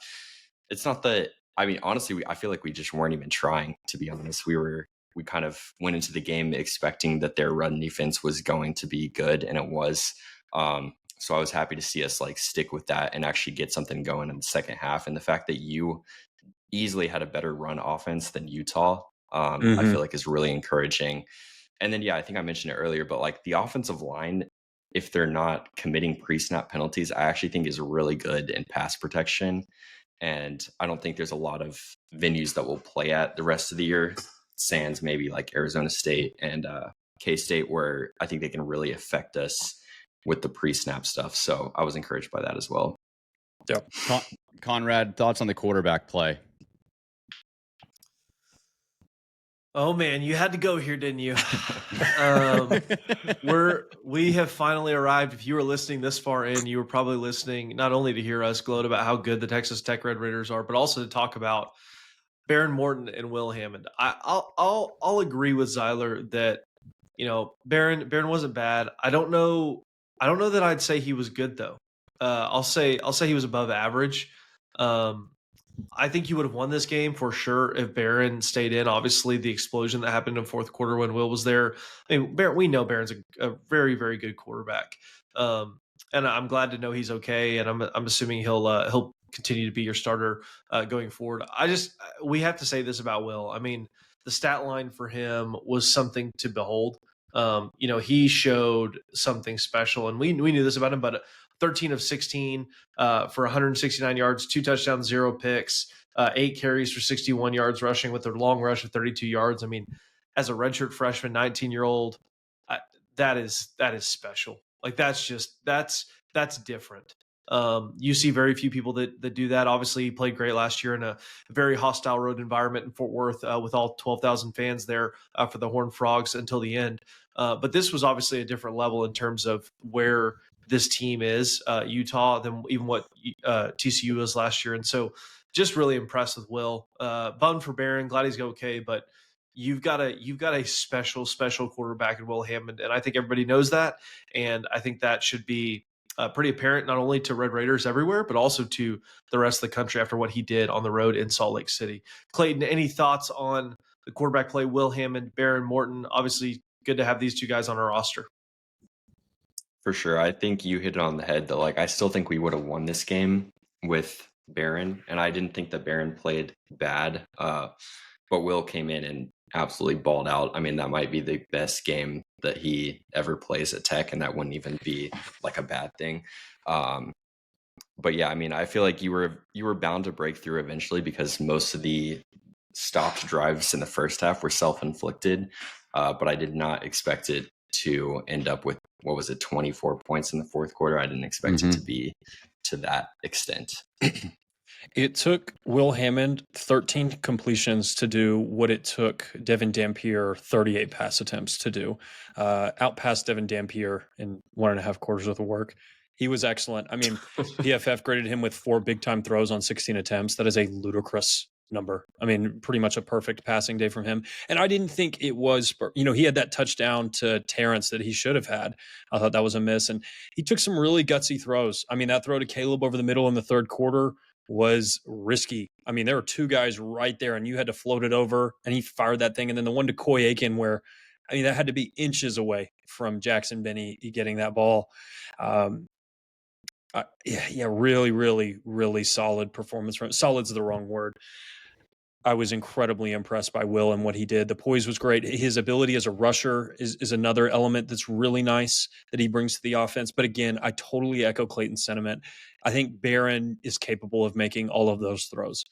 it's not that, I mean, honestly, I feel like we just weren't even trying, to be honest. We kind of went into the game expecting that their run defense was going to be good, and it was. So I was happy to see us like stick with that and actually get something going in the second half. And the fact that you easily had a better run offense than Utah, I feel like is really encouraging. And then, yeah, I think I mentioned it earlier, but like the offensive line, if they're not committing pre-snap penalties, I actually think is really good in pass protection. And I don't think there's a lot of venues that will play at the rest of the year, sans maybe like Arizona State and K-State, where I think they can really affect us with the pre-snap stuff. So I was encouraged by that as well. Yeah. Conrad, thoughts on the quarterback play? Oh man, you had to go here, didn't you? We have finally arrived. If you were listening this far in, you were probably listening not only to hear us gloat about how good the Texas Tech Red Raiders are, but also to talk about Behren Morton and Will Hammond. I'll agree with Zyler that Behren wasn't bad. I don't know that I'd say he was good though. I'll say he was above average. I think you would have won this game for sure if Behren stayed in. Obviously, the explosion that happened in fourth quarter when Will was there. I mean, we know Behrens a very, very good quarterback, and I'm glad to know he's okay. And I'm assuming he'll continue to be your starter going forward. We have to say this about Will. I mean, the stat line for him was something to behold. He showed something special, and we knew this about him, but 13 of 16 for 169 yards, 2 touchdowns, 0 picks, 8 carries for 61 yards rushing with a long rush of 32 yards. I mean, as a redshirt freshman, 19-year-old, that is special. Like that's different. You see very few people that do that. Obviously, he played great last year in a very hostile road environment in Fort Worth with all 12,000 fans there for the Horned Frogs until the end. But this was obviously a different level in terms of where this team is, Utah, than even what TCU was last year. And so just really impressed with Will. Bummed for Behren, glad he's okay, but you've got a special quarterback in Will Hammond, and I think everybody knows that. And I think that should be pretty apparent not only to Red Raiders everywhere, but also to the rest of the country after what he did on the road in Salt Lake City. Clayton, any thoughts on the quarterback play, Will Hammond, Behren Morton? Obviously, good to have these two guys on our roster. For sure. I think you hit it on the head that I still think we would have won this game with Behren, and I didn't think that Behren played bad, but Will came in and absolutely balled out. I mean, that might be the best game that he ever plays at Tech, and that wouldn't even be a bad thing. But yeah, I mean, I feel like you were bound to break through eventually, because most of the stopped drives in the first half were self-inflicted, but I did not expect it to end up with what was it, 24 points in the fourth quarter. I didn't expect it to be to that extent. It took Will Hammond 13 completions to do what it took Devin Dampier 38 pass attempts to do. Outpassed Devin Dampier in 1.5 quarters worth of work. He was excellent. I mean, PFF graded him with 4 big-time throws on 16 attempts. That is a ludicrous number. I mean, pretty much a perfect passing day from him. And I didn't think it was, he had that touchdown to Terrence that he should have had. I thought that was a miss. And he took some really gutsy throws. I mean, that throw to Caleb over the middle in the third quarter was risky. I mean, there were 2 guys right there and you had to float it over and he fired that thing. And then the one to Coy Aiken where, I mean, that had to be inches away from Jackson Benny getting that ball. Really, really, really solid performance. Solid's the wrong word. I was incredibly impressed by Will and what he did. The poise was great. His ability as a rusher is another element that's really nice that he brings to the offense. But again, I totally echo Clayton's sentiment. I think Barron is capable of making all of those throws.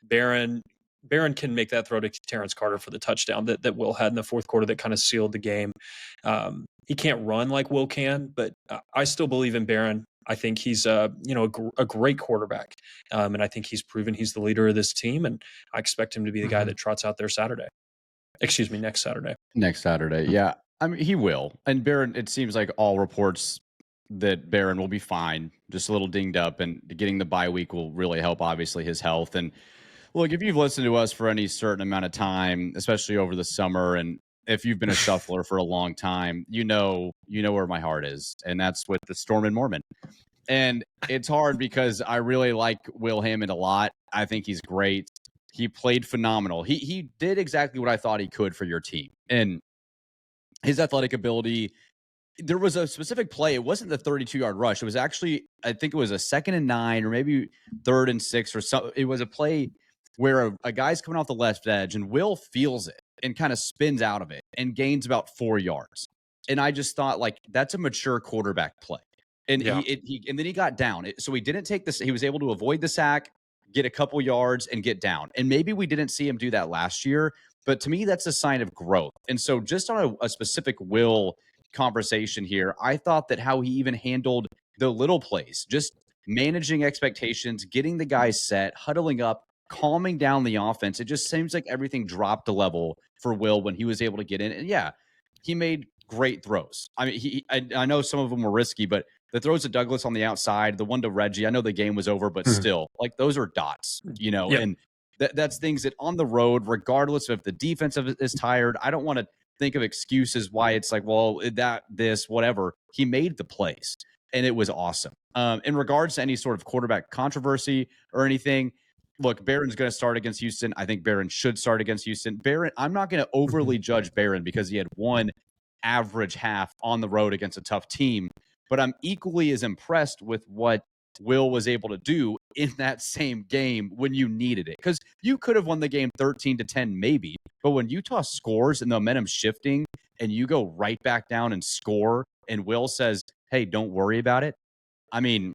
Barron can make that throw to Terrence Carter for the touchdown that Will had in the fourth quarter that kind of sealed the game. He can't run like Will can, but I still believe in Barron. I think he's a great quarterback, and I think he's proven he's the leader of this team, and I expect him to be the guy that trots out there next Saturday. Next Saturday, yeah. I mean, he will. And Barron, it seems like all reports that Barron will be fine, just a little dinged up, and getting the bye week will really help, obviously, his health. And look, if you've listened to us for any certain amount of time, especially over the summer, and if you've been a shuffler for a long time, you know where my heart is, and that's with the Storm and Mormon. And it's hard because I really like Will Hammond a lot. I think he's great. He played phenomenal. He did exactly what I thought he could for your team. And his athletic ability, there was a specific play. It wasn't the 32-yard rush. It was actually, I think it was a 2nd and 9 or maybe 3rd and 6 or so. It was a play where a guy's coming off the left edge and Will feels it and kind of spins out of it and gains about 4 yards. And I just thought, like, that's a mature quarterback play. And and then he got down. So he didn't take this. He was able to avoid the sack, get a couple yards, and get down. And maybe we didn't see him do that last year, but to me, that's a sign of growth. And so just on a specific Will conversation here, I thought that how he even handled the little plays, just managing expectations, getting the guys set, huddling up, calming down the offense. It just seems like everything dropped a level for Will when he was able to get in. And yeah, he made great throws. I mean, I know some of them were risky, but the throws to Douglas on the outside, the one to Reggie, I know the game was over, but still, like, those are dots, and that's things that on the road, regardless of if the defense is tired, I don't want to think of excuses why it's like, well, whatever. He made the plays, and it was awesome. In regards to any sort of quarterback controversy or anything, look, Barron's going to start against Houston. I think Barron should start against Houston. Barron, I'm not going to overly judge Barron because he had one average half on the road against a tough team, but I'm equally as impressed with what Will was able to do in that same game when you needed it. Because you could have won the game 13-10 maybe, but when Utah scores and the momentum's shifting and you go right back down and score and Will says, hey, don't worry about it. I mean,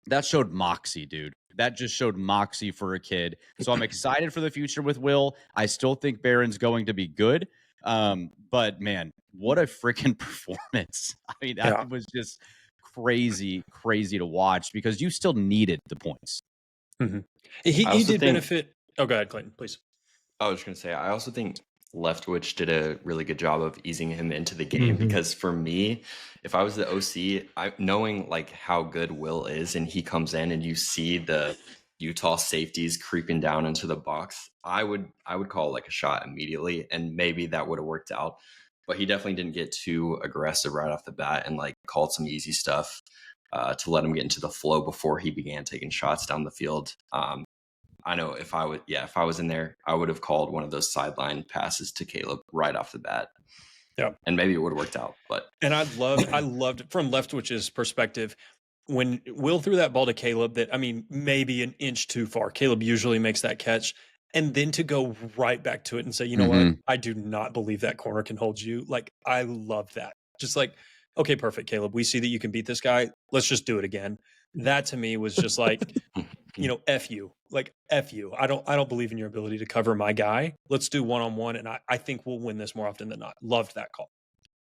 that showed moxie, dude. That just showed moxie for a kid. So I'm excited for the future with Will. I still think Barron's going to be good. But man, what a freaking performance. I mean, that was just crazy to watch because you still needed the points. He did benefit. Oh, go ahead, Clayton, please. I was going to say, I also think Leftwich did a really good job of easing him into the game because for me, if I was the OC, knowing like how good Will is and he comes in and you see the Utah safeties creeping down into the box, I would call like a shot immediately, and maybe that would have worked out. But he definitely didn't get too aggressive right off the bat and like called some easy stuff to let him get into the flow before he began taking shots down the field. I know if I was in there, I would have called one of those sideline passes to Caleb right off the bat. Yeah, and maybe it would have worked out. And I loved from Leftwich's perspective when Will threw that ball to Caleb. That, I mean, maybe an inch too far. Caleb usually makes that catch. And then to go right back to it and say, you know what? I do not believe that corner can hold you. Like, I love that. Just like, okay, perfect, Caleb. We see that you can beat this guy. Let's just do it again. That to me was just like, F you. Like, F you. I don't believe in your ability to cover my guy. Let's do one-on-one. And I think we'll win this more often than not. Loved that call.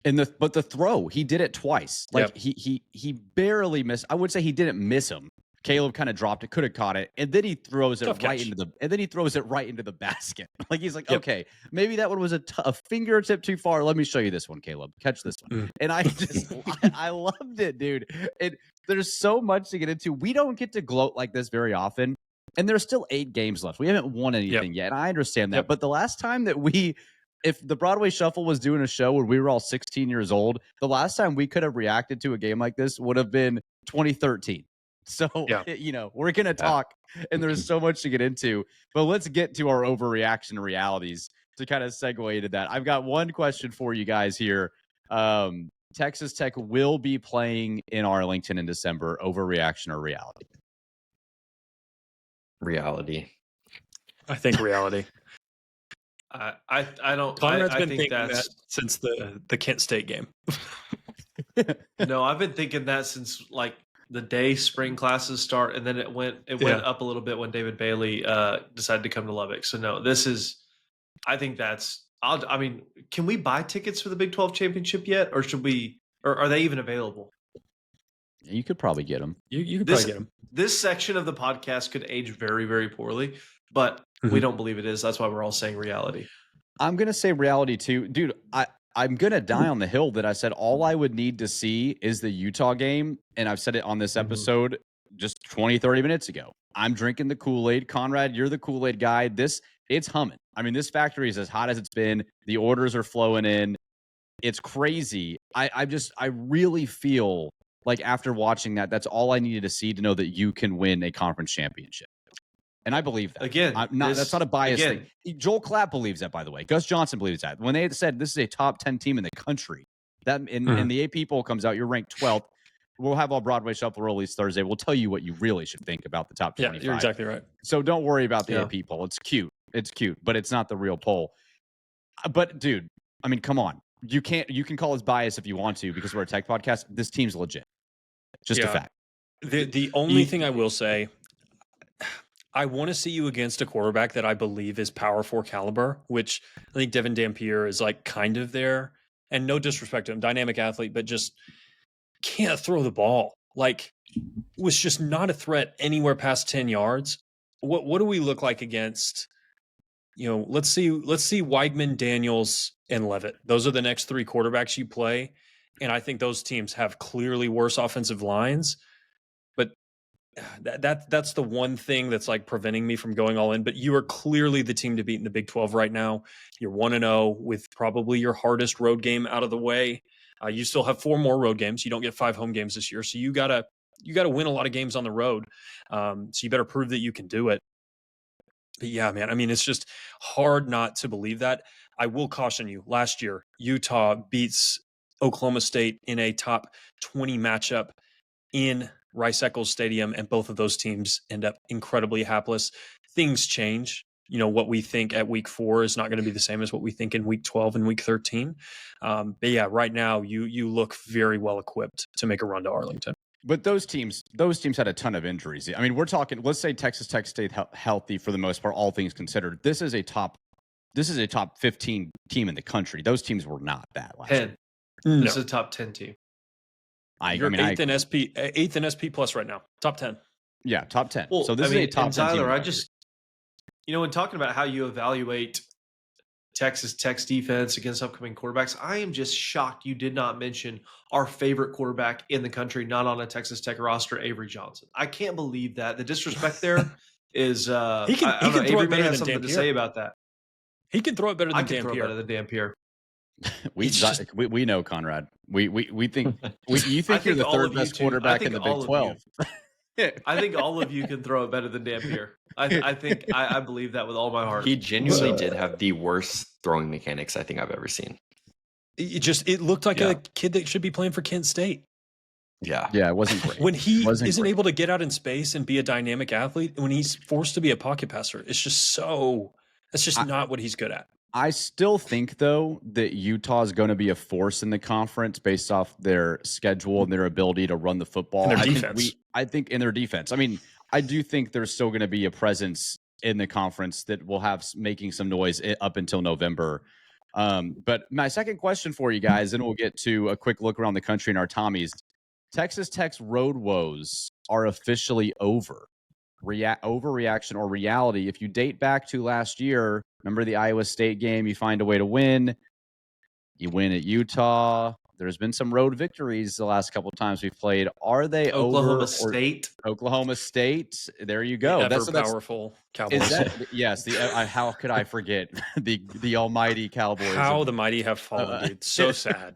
But the throw, he did it twice. Like he barely missed. I would say he didn't miss him. Caleb kind of dropped it, could have caught it, and then he throws it right into the basket. Like he's like, okay, maybe that one was a fingertip too far. Let me show you this one, Caleb. Catch this one. And I just I loved it, dude. There's so much to get into. We don't get to gloat like this very often. And there's still 8 games left. We haven't won anything yet. And I understand that. But the last time that if the Broadway Shuffle was doing a show when we were all 16 years old, the last time we could have reacted to a game like this would have been 2013. So, we're going to talk, and there's so much to get into. But let's get to our overreaction realities to kind of segue into that. I've got one question for you guys here. Texas Tech will be playing in Arlington in December. Overreaction or reality? Reality. I think reality. I don't. Conrad's I been think thinking that's that since the Kent State game. no. I've been thinking that since like the day spring classes start, and then it went up a little bit when David Bailey decided to come to Lubbock. So no, this is. I think that's. I mean, can we buy tickets for the Big 12 championship yet, or should we? Or are they even available? You could probably get them. You could probably get them. This section of the podcast could age very, very poorly, but we don't believe it is. That's why we're all saying reality. I'm going to say reality too. Dude, I'm going to die on the hill that I said all I would need to see is the Utah game. And I've said it on this episode just 20, 30 minutes ago. I'm drinking the Kool-Aid. Conrad, you're the Kool-Aid guy. It's humming. I mean, this factory is as hot as it's been. The orders are flowing in. It's crazy. I really feel like after watching that, that's all I needed to see to know that you can win a conference championship. And I believe that. Again, that's not a biased thing. Joel Klatt believes that, by the way. Gus Johnson believes that. When they said this is a top 10 team in the country, that in the AP poll comes out, you're ranked 12th. We'll have our Broadway Shuffle release Thursday. We'll tell you what you really should think about the top 25. Yeah, you're exactly right. So don't worry about the AP poll. It's cute. It's cute, but it's not the real poll. But, dude, I mean, come on. You can call us biased if you want to because we're a tech podcast. This team's legit. Just a fact. The only thing I will say, I want to see you against a quarterback that I believe is Power 4 caliber, which I think Devin Dampier is like kind of there. And no disrespect to him, dynamic athlete, but just can't throw the ball. Like, was just not a threat anywhere past 10 yards. What do we look like against? Let's see Weigman, Daniels, and Levitt. Those are the next 3 quarterbacks you play. And I think those teams have clearly worse offensive lines. But that's the one thing that's like preventing me from going all in. But you are clearly the team to beat in the Big 12 right now. You're 1-0 with probably your hardest road game out of the way. You still have 4 more road games. You don't get 5 home games this year. So you gotta win a lot of games on the road. So you better prove that you can do it. But yeah, man, I mean, it's just hard not to believe that. I will caution you. Last year, Utah beats Oklahoma State in a top 20 matchup in Rice-Eccles Stadium, and both of those teams end up incredibly hapless. Things change. What we think at week 4 is not going to be the same as what we think in week 12 and week 13. But yeah, right now you look very well equipped to make a run to Arlington. But those teams had a ton of injuries. I mean, we're talking, let's say Texas Tech stayed healthy for the most part, all things considered. This is a top 15 team in the country. Those teams were not that last year. This is a top 10 team. You're eighth in SP plus right now. Top 10. Yeah, top 10. Well, so this is a top 10 team. Zyler, when talking about how you evaluate Texas Tech's defense against upcoming quarterbacks, I am just shocked you did not mention our favorite quarterback in the country, not on a Texas Tech roster, Avery Johnson. I can't believe that. The disrespect there is he can throw Avery it better may have than something Dampier. to say about that. He can throw it better than Dampier. I can throw it better than Dampier. We know, Conrad. We think you think you're the third best quarterback in the Big 12. I think all of you can throw it better than Dampier. I believe that with all my heart. He genuinely did have the worst throwing mechanics I think I've ever seen. It looked like a kid that should be playing for Kent State. Yeah, it wasn't great. When he isn't able to get out in space and be a dynamic athlete, when he's forced to be a pocket passer, it's just that's just not what he's good at. I still think, though, that Utah is going to be a force in the conference based off their schedule and their ability to run the football. And their defense. I think in their defense. I mean, I do think there's still going to be a presence in the conference that will have making some noise up until November. But my second question for you guys, and we'll get to a quick look around the country and our Tommies. Texas Tech's road woes are officially over. Overreaction or reality. If you date back to last year, remember the Iowa State game, you find a way to win. You win at Utah. There's been some road victories the last couple of times we've played. Are they Oklahoma State? Oklahoma State. There you go. That's powerful Cowboys. Yes. How could I forget the almighty Cowboys? How the mighty have fallen, dude. So sad.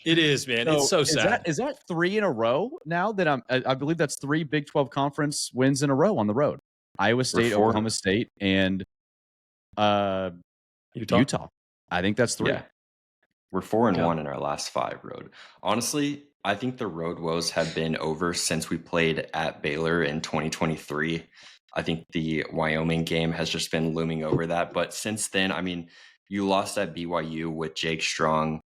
It is, man. So it's so sad. Is that 3 in a row now that I believe that's 3 Big 12 conference wins in a row on the road? Iowa State, Oklahoma State, and Utah. I think that's 3. Yeah. We're 4-1 in our last 5 road. Honestly, I think the road woes have been over since we played at Baylor in 2023. I think the Wyoming game has just been looming over that. But since then, I mean, you lost at BYU with Jake Strong.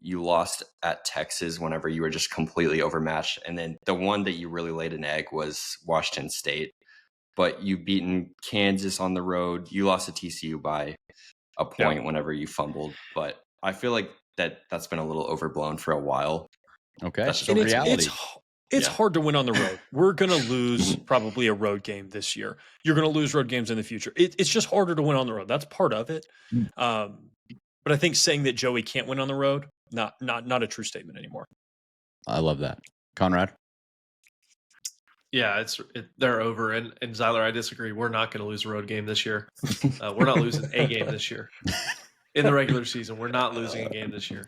You lost at Texas whenever you were just completely overmatched. And then the one that you really laid an egg was Washington State. But you've beaten Kansas on the road. You lost to TCU by a point whenever you fumbled. But I feel like that's been a little overblown for a while. Okay. That's just reality. It's hard to win on the road. We're going to lose probably a road game this year. You're going to lose road games in the future. It's just harder to win on the road. That's part of it. But I think saying that Joey can't win on the road, not a true statement anymore. I love that. Conrad? Yeah, they're over. And Zyler, I disagree. We're not going to lose a road game this year. We're not losing a game this year. In the regular season, we're not losing a game this year.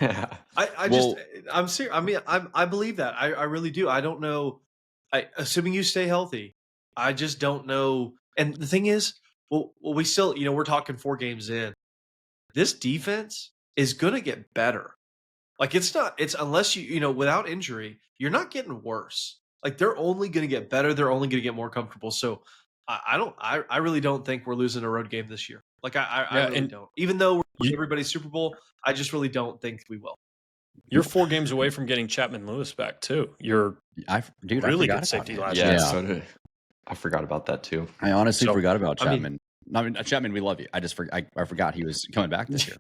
I'm serious. I mean, I believe that. I really do. I don't know. Assuming you stay healthy, I just don't know. And the thing is, well, we still, we're talking 4 games in. This defense is going to get better. Like it's unless without injury, you're not getting worse. Like they're only going to get better. They're only going to get more comfortable. So I really don't think we're losing a road game this year. Like I really don't. Even though we're everybody's Super Bowl, I just really don't think we will. You're 4 games away from getting Chapman Lewis back too. You're really good safety last year. Yeah, so did I forgot about that too. I honestly forgot about Chapman. I mean, Chapman, we love you. I just I forgot he was coming back this year.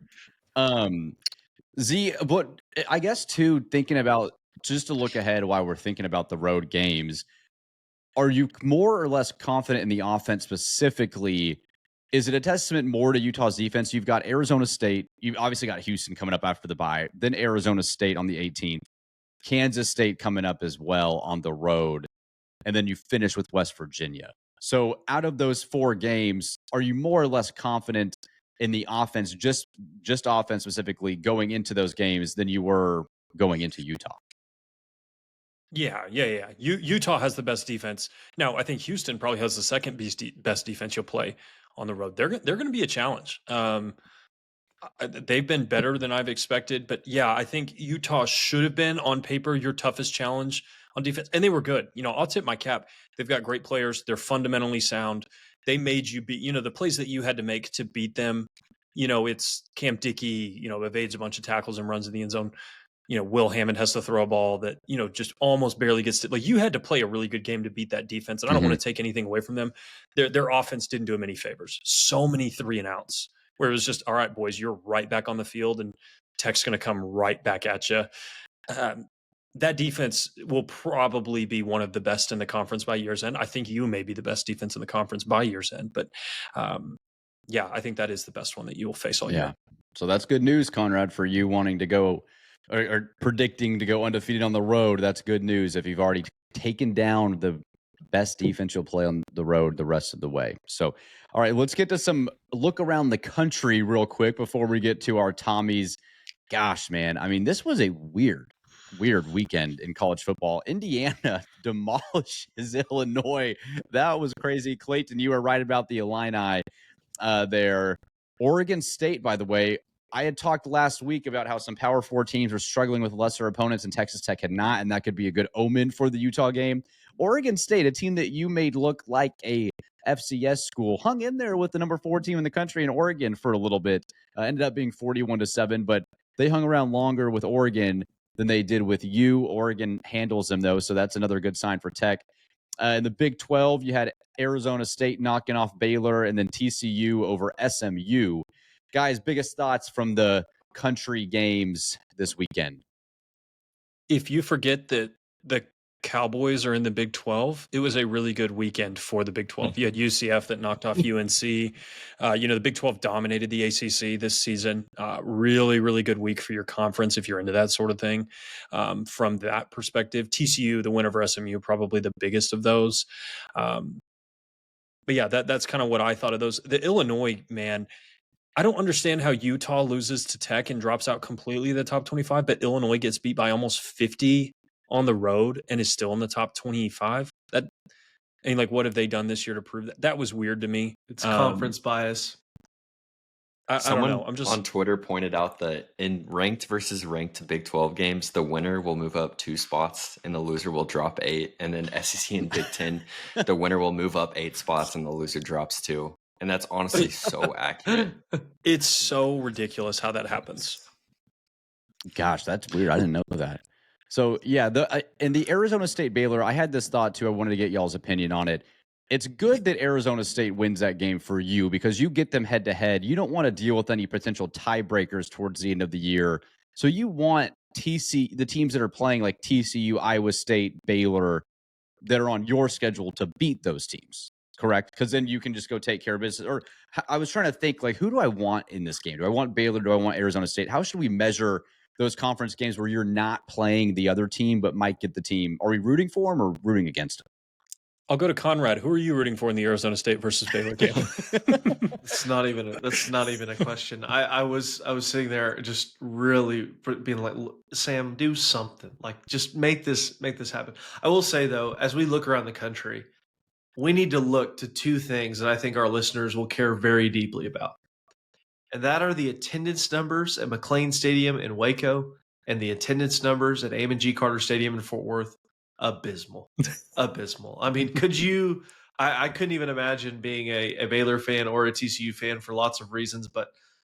Z, but I guess too, thinking about just to look ahead while we're thinking about the road games, are you more or less confident in the offense specifically? Is it a testament more to Utah's defense? You've got Arizona State. You've obviously got Houston coming up after the bye, then Arizona State on the 18th, Kansas State coming up as well on the road, and then you finish with West Virginia. So out of those 4 games, are you more or less confident in the offense, just offense specifically, going into those games than you were going into Utah? Yeah. Utah has the best defense. Now, I think Houston probably has the second best defense you'll play on the road. They're going to be a challenge. They've been better than I've expected, but yeah, I think Utah should have been on paper your toughest challenge on defense, and they were good. I'll tip my cap. They've got great players. They're fundamentally sound. They made you beat. The plays that you had to make to beat them. It's Cam Dickey. Evades a bunch of tackles and runs in the end zone. Will Hammond has to throw a ball that, just almost barely gets to, like, you had to play a really good game to beat that defense. And I don't want to take anything away from them. Their offense didn't do them any favors. So many 3-and-outs where it was just, all right, boys, you're right back on the field and Tech's going to come right back at you. That defense will probably be one of the best in the conference by year's end. I think you may be the best defense in the conference by year's end, but yeah, I think that is the best one that you will face all year. So that's good news, Conrad, for you wanting to go or predicting to go undefeated on the road. That's good news if you've already taken down the best defense you'll play on the road the rest of the way. So, all right, let's get to some look around the country real quick before we get to our Tommies. Gosh, man, I mean, this was a weird weekend in college football. Indiana demolishes Illinois. That was crazy. Clayton, you were right about the Illini there. Oregon State, by the way, I had talked last week about how some Power 4 teams were struggling with lesser opponents and Texas Tech had not, and that could be a good omen for the Utah game. Oregon State, a team that you made look like a FCS school, hung in there with the number 4 team in the country in Oregon for a little bit. Ended up being 41-7, but they hung around longer with Oregon than they did with you. Oregon handles them, though, so that's another good sign for Tech. In the Big 12, you had Arizona State knocking off Baylor and then TCU over SMU. Guys, biggest thoughts from the country games this weekend? If you forget that the Cowboys are in the Big 12, it was a really good weekend for the Big 12. You had UCF that knocked off UNC. The Big 12 dominated the ACC this season. Really, really good week for your conference if you're into that sort of thing. From that perspective, TCU, the win over SMU, probably the biggest of those. But yeah, that's kind of what I thought of those. The Illinois, man, I don't understand how Utah loses to Tech and drops out completely the top 25, but Illinois gets beat by almost 50 on the road and is still in the top 25. What have they done this year to prove that? That was weird to me. It's conference bias. I don't know. I'm just on Twitter pointed out that in ranked versus ranked Big 12 games, the winner will move up 2 spots and the loser will drop 8. And then SEC and Big 10, the winner will move up 8 spots and the loser drops 2. And that's honestly so accurate. It's so ridiculous how that happens. Gosh, that's weird. I didn't know that. So yeah, in the Arizona State Baylor, I had this thought too. I wanted to get y'all's opinion on it. It's good that Arizona State wins that game for you because you get them head to head. You don't want to deal with any potential tiebreakers towards the end of the year. So you want the teams that are playing like TCU, Iowa State, Baylor, that are on your schedule to beat those teams. Correct? Because then you can just go take care of business. Or I was trying to think, like, who do I want in this game? Do I want Baylor? Do I want Arizona State? How should we measure those conference games where you're not playing the other team but might get the team? Are we rooting for them or rooting against them? I'll go to Conrad. Who are you rooting for in the Arizona State versus Baylor game? That's not even a question. I was sitting there just really being like, Sam, do something. Like, just make this happen. I will say though, as we look around the country, we need to look to 2 things that I think our listeners will care very deeply about. And that are the attendance numbers at McLean Stadium in Waco and the attendance numbers at A&G Carter Stadium in Fort Worth. Abysmal. I mean, I couldn't even imagine being a Baylor fan or a TCU fan for lots of reasons, but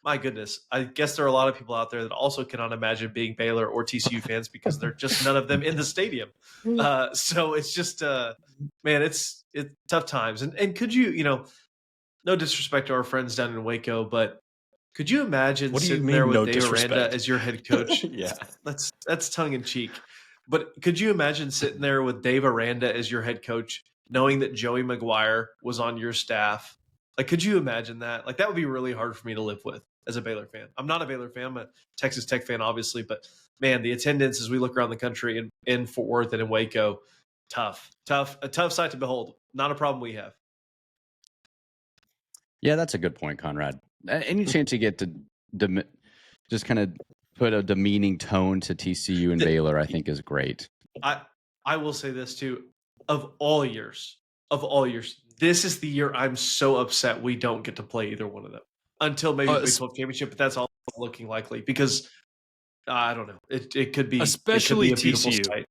my goodness, I guess there are a lot of people out there that also cannot imagine being Baylor or TCU fans because they're just none of them in the stadium. So it's just, man, it's tough times. And could you, no disrespect to our friends down in Waco, but could you imagine sitting there with Dave Aranda as your head coach? Yeah. That's tongue in cheek. But could you imagine sitting there with Dave Aranda as your head coach, knowing that Joey McGuire was on your staff? Like, could you imagine that? Like, that would be really hard for me to live with as a Baylor fan. I'm not a Baylor fan. I'm a Texas Tech fan, obviously. But, man, the attendance as we look around the country in Fort Worth and in Waco, a tough sight to behold. Not a problem we have. Yeah, that's a good point, Conrad. Any chance you get to just kind of put a demeaning tone to TCU and Baylor, I think is great. I will say this too. Of all years, this is the year I'm so upset we don't get to play either one of them until maybe the Big 12 championship. But that's all looking likely because I don't know. It could be, especially it could be a beautiful sight.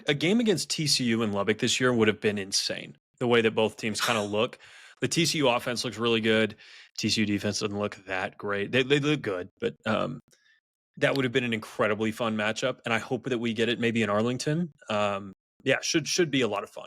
A game against TCU in Lubbock this year would have been insane. The way that both teams kind of look. The TCU offense looks really good. TCU defense doesn't look that great. They look good, but that would have been an incredibly fun matchup. And I hope that we get it maybe in Arlington. Should be a lot of fun.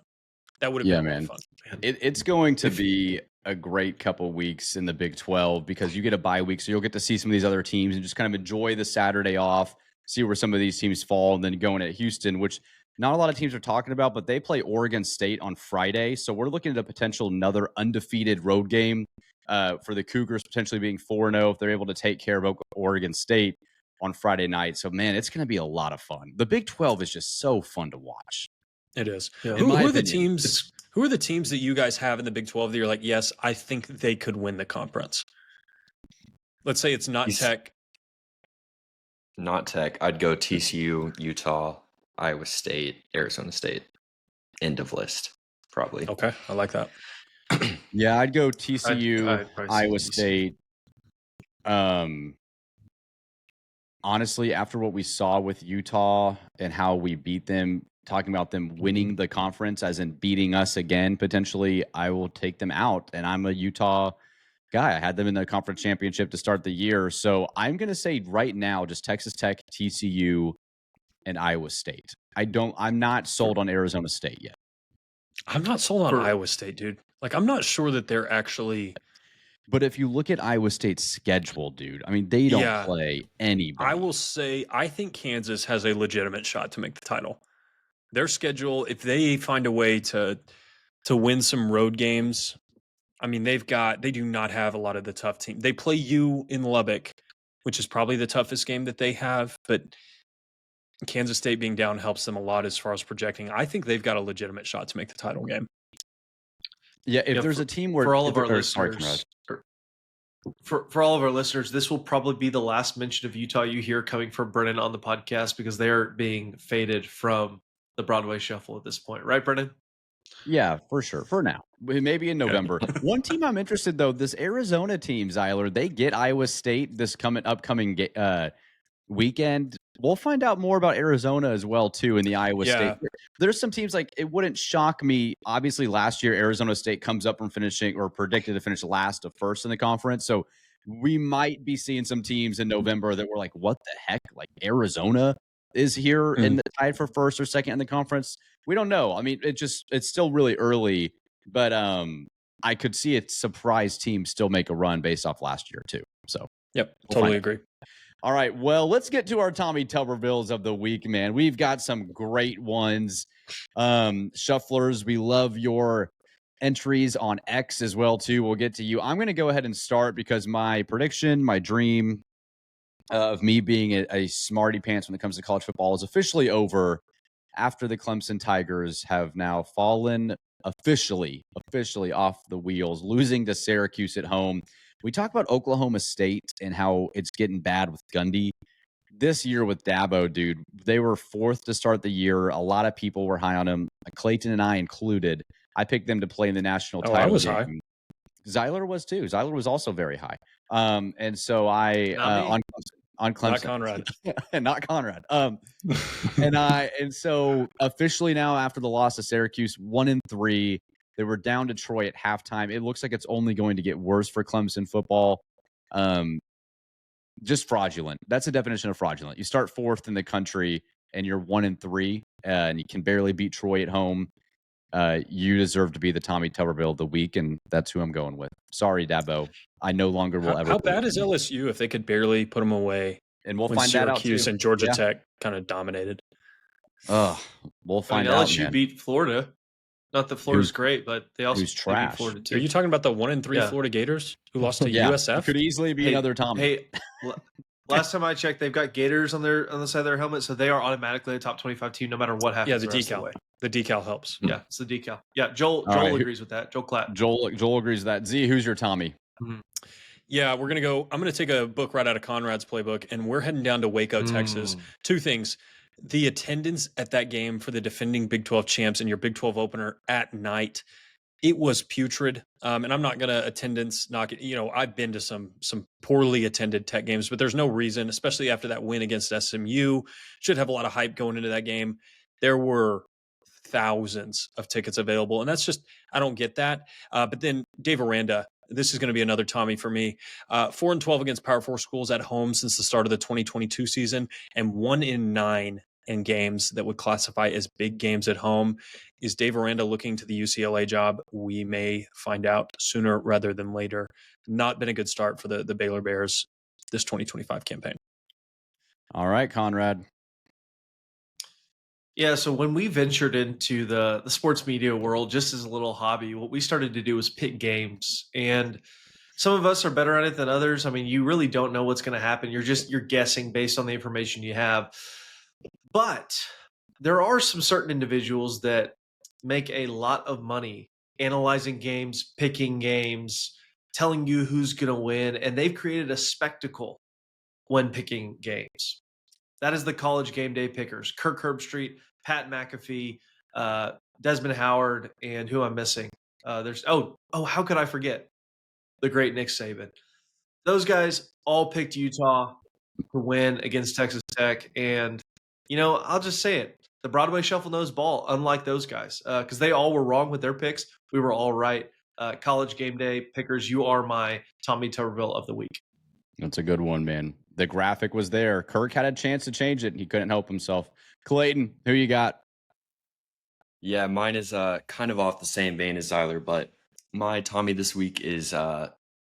That would have been a lot of fun. It's going to be a great couple weeks in the Big 12 because you get a bye week, so you'll get to see some of these other teams and just kind of enjoy the Saturday off, see where some of these teams fall, and then going at Houston, which not a lot of teams are talking about, but they play Oregon State on Friday. So we're looking at a potential another undefeated road game for the Cougars, potentially being 4-0 if they're able to take care of Oregon State on Friday night. So, man, it's going to be a lot of fun. The Big 12 is just so fun to watch. It is. Yeah. Who are the teams? Who are the teams that you guys have in the Big 12 that you're like, yes, I think they could win the conference? Let's say it's not Tech. Not Tech. I'd go TCU, Utah, Iowa State, Arizona State. End of list, probably. Okay, I like that. Yeah, I'd go TCU, Iowa State. Honestly, after what we saw with Utah and how we beat them, talking about them winning the conference, as in beating us again, potentially, I will take them out. And I'm a Utah guy. I had them in the conference championship to start the year. So I'm going to say right now, just Texas Tech, TCU, and Iowa State. I'm not sold on Arizona State yet. I'm not sold on Iowa State, dude. Like, I'm not sure that they're actually But if you look at Iowa State's schedule, dude, I mean, they don't play anybody. I will say, I think Kansas has a legitimate shot to make the title. Their schedule, if they find a way to win some road games, I mean, they do not have a lot of the tough teams. They play you in Lubbock, which is probably the toughest game that they have, but Kansas State being down helps them a lot as far as projecting. I think they've got a legitimate shot to make the title game. Yeah, if there's a team where for all of our listeners, for all of our listeners, this will probably be the last mention of Utah you hear coming from Brennan on the podcast because they are being faded from the Broadway Shuffle at this point, right, Brennan? Yeah, for sure. For now, maybe in November. One team I'm interested though, this Arizona team, Zyler, they get Iowa State this upcoming weekend. We'll find out more about Arizona as well too in the Iowa State. There's some teams like it wouldn't shock me. Obviously, last year Arizona State comes up from finishing or predicted to finish last of first in the conference. So we might be seeing some teams in November that were like, "What the heck?" Like Arizona is here in the tied for first or second in the conference. We don't know. I mean, it's still really early, but I could see a surprise team still make a run based off last year too. So totally agree. All right, well, let's get to our Tommy Tubervilles of the week, man. We've got some great ones. Shufflers, we love your entries on X as well, too. We'll get to you. I'm going to go ahead and start because my prediction, my dream of me being a smarty pants when it comes to college football is officially over after the Clemson Tigers have now fallen officially off the wheels, losing to Syracuse at home. We talk about Oklahoma State and how it's getting bad with Gundy. This year with Dabo, dude, they were fourth to start the year. A lot of people were high on him, Clayton and I included. I picked them to play in the national title. I was game. high. Zyler was too. Zyler was also very high. And so I on Clemson, not Conrad, not Conrad. And so officially now after the loss to Syracuse, 1-3. They were down to Troy at halftime. It looks like it's only going to get worse for Clemson football. Just fraudulent. That's the definition of fraudulent. You start fourth in the country and you're 1-3, and you can barely beat Troy at home. You deserve to be the Tommy Tuberville of the week, and that's who I'm going with. Sorry, Dabo. I no longer will ever. How bad is LSU if they could barely put them away? And we'll find that out too. Syracuse and Georgia Tech kind of dominated. We'll find out. LSU beat Florida. Not that Florida's great, but they also beat Florida too. Are you talking about the 1-3 Florida Gators who lost to USF? Could easily be another Tommy. Hey, last time I checked, they've got Gators on the side of their helmet, so they are automatically a top 25 team no matter what happens. Yeah, the decal. The decal helps. Yeah, it's the decal. Yeah, Joel agrees with that. Joel Klatt. Joel agrees with that. Z, who's your Tommy? Mm-hmm. Yeah, I'm going to take a book right out of Conrad's playbook, and we're heading down to Waco, Texas. Two things. The attendance at that game for the defending Big 12 champs and your Big 12 opener at night, it was putrid. And I'm not going to attendance knock it. You know, I've been to some poorly attended Tech games, but there's no reason, especially after that win against SMU, should have a lot of hype going into that game. There were thousands of tickets available, and that's just, I don't get that. But then Dave Aranda, this is going to be another Tommy for me. 4-12 against Power 4 schools at home since the start of the 2022 season, and 1-9 in games that would classify as big games at home. Is Dave Aranda looking to the UCLA job? We may find out sooner rather than later. Not been a good start for the Baylor Bears this 2025 campaign. All right, Conrad. Yeah, so when we ventured into the sports media world just as a little hobby, what we started to do was pick games. And some of us are better at it than others. I mean, you really don't know what's going to happen. You're guessing based on the information you have. But there are some certain individuals that make a lot of money analyzing games, picking games, telling you who's going to win, and they've created a spectacle when picking games. That is the college game day pickers. Kirk Herbstreit, Pat McAfee, Desmond Howard, and who I'm missing. How could I forget? The great Nick Saban. Those guys all picked Utah to win against Texas Tech. And, I'll just say it. The Broadway Shuffle knows ball, unlike those guys, because they all were wrong with their picks. We were all right. College game day pickers, you are my Tommy Tuberville of the week. That's a good one, man. The graphic was there. Kirk had a chance to change it, and he couldn't help himself. Clayton, who you got? Yeah, mine is kind of off the same vein as Zyler, but my Tommy this week is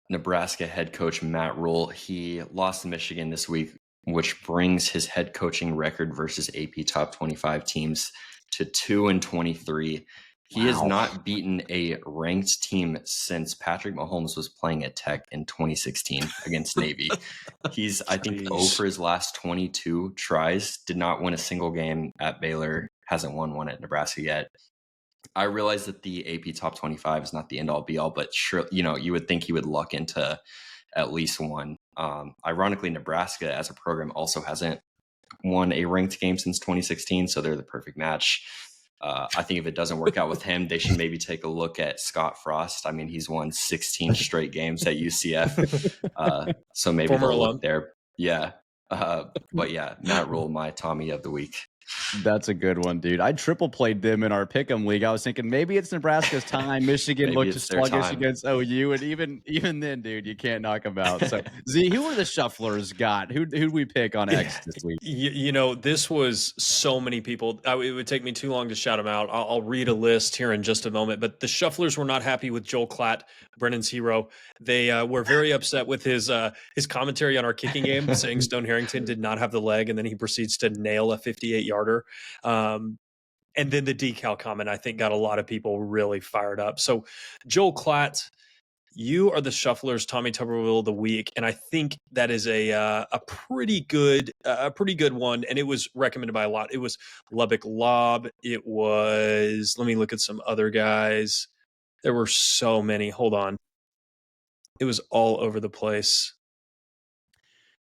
Nebraska head coach Matt Rule. He lost to Michigan this week, which brings his head coaching record versus AP top 25 teams to 2-23. He has not beaten a ranked team since Patrick Mahomes was playing at Tech in 2016 against Navy. He's, I think, 0 for his last 22 tries, did not win a single game at Baylor, hasn't won one at Nebraska yet. I realize that the AP top 25 is not the end all be all, but sure, you would think he would luck into at least one. Ironically, Nebraska as a program also hasn't won a ranked game since 2016, so they're the perfect match. I think if it doesn't work out with him, they should maybe take a look at Scott Frost. I mean, he's won 16 straight games at UCF, so maybe they'll look there. Yeah. But yeah, Matt Rule, my Tommy of the week. That's a good one, dude. I triple played them in our pick'em league. I was thinking maybe it's Nebraska's time. Michigan looked sluggish against OU, and even then, dude, you can't knock them out. So, Z, who are the shufflers got? Who'd we pick on X this week? This was so many people. It would take me too long to shout them out. I'll read a list here in just a moment. But the shufflers were not happy with Joel Klatt, Brennan's hero. They were very upset with his commentary on our kicking game, saying Stone Harrington did not have the leg, and then he proceeds to nail a 58-yarder. And then the decal comment, I think, got a lot of people really fired up. So, Joel Klatt, you are the shufflers Tommy Tuberville of the week, and I think that is a pretty good one. And it was recommended by a lot. It was Lubbock Lob. It was. Let me look at some other guys. There were so many. Hold on. It was all over the place.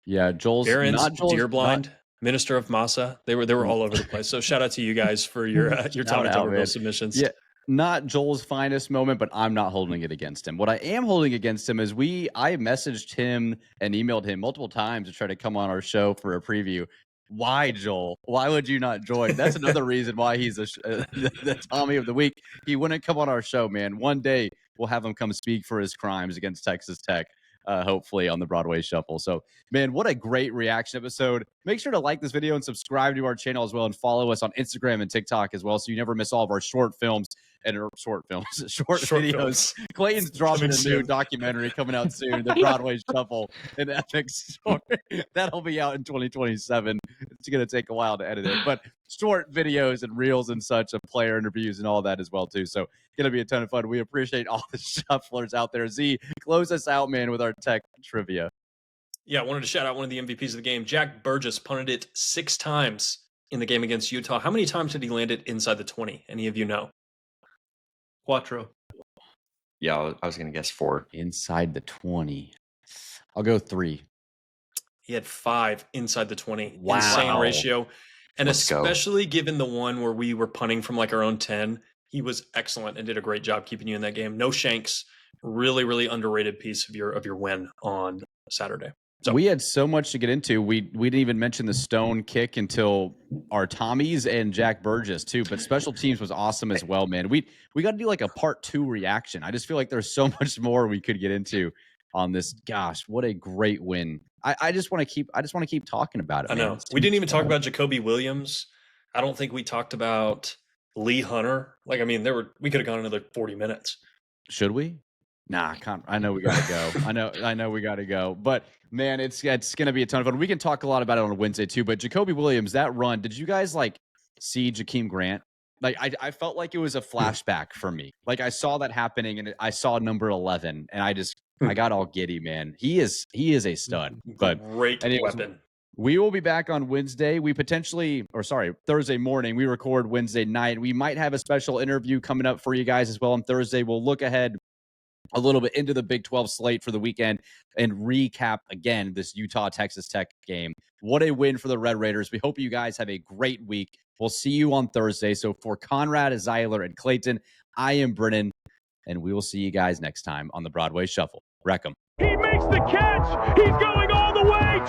Yeah, Joel's not Joel's, Deerblind. Minister of Massa, they were all over the place. So shout out to you guys for your Tommy Tuberville submissions. Yeah, not Joel's finest moment, but I'm not holding it against him. What I am holding against him is I messaged him and emailed him multiple times to try to come on our show for a preview. Why, Joel? Why would you not join? That's another reason why he's the Tommy of the week. He wouldn't come on our show, man. One day we'll have him come speak for his crimes against Texas Tech. Hopefully on the Broadway Shuffle. So, man, what a great reaction episode. Make sure to like this video and subscribe to our channel as well, and follow us on Instagram and TikTok as well, so you never miss all of our short videos. Clayton's dropping a new documentary coming out soon, the Broadway Shuffle, an epic story. That'll be out in 2027. It's going to take a while to edit it, but short videos and reels and such of player interviews and all that as well too. So going to be a ton of fun. We appreciate all the shufflers out there. Z, close us out, man, with our Tech trivia. Yeah, I wanted to shout out one of the MVPs of the game. Jack Burgess punted it 6 times in the game against Utah. How many times did he land it inside the 20? Any of you know? Quattro. Yeah, I was going to guess 4. Inside the 20. I'll go 3. He had 5 inside the 20. Wow. Insane ratio. And Let's especially given the one where we were punting from like our own 10, he was excellent and did a great job keeping you in that game. No shanks. Really, really underrated piece of your win on Saturday. So we had so much to get into. We didn't even mention the Stone kick until our Tommies and Jack Burgess too. But special teams was awesome as well, man. We got to do like a part 2 reaction. I just feel like there's so much more we could get into on this. Gosh, what a great win! I just want to keep talking about it. I know. We didn't even talk about Jacoby Williams. I don't think we talked about Lee Hunter. Like, I mean, we could have gone another 40 minutes. Should we? Nah, I know we gotta go. I know we gotta go. But man, it's gonna be a ton of fun. We can talk a lot about it on Wednesday too. But Jacoby Williams, that run, did you guys like see Jakeem Grant? Like I felt like it was a flashback for me. Like I saw that happening, and I saw number 11, and I got all giddy, man. He is a stud. But great weapon. We will be back on Wednesday. Thursday morning. We record Wednesday night. We might have a special interview coming up for you guys as well on Thursday. We'll look ahead a little bit into the Big 12 slate for the weekend and recap again this Utah-Texas Tech game. What a win for the Red Raiders. We hope you guys have a great week. We'll see you on Thursday. So for Conrad, Zyler, and Clayton, I am Brennan, and we will see you guys next time on the Broadway Shuffle. Wreck 'em. He makes the catch. He's going all the way.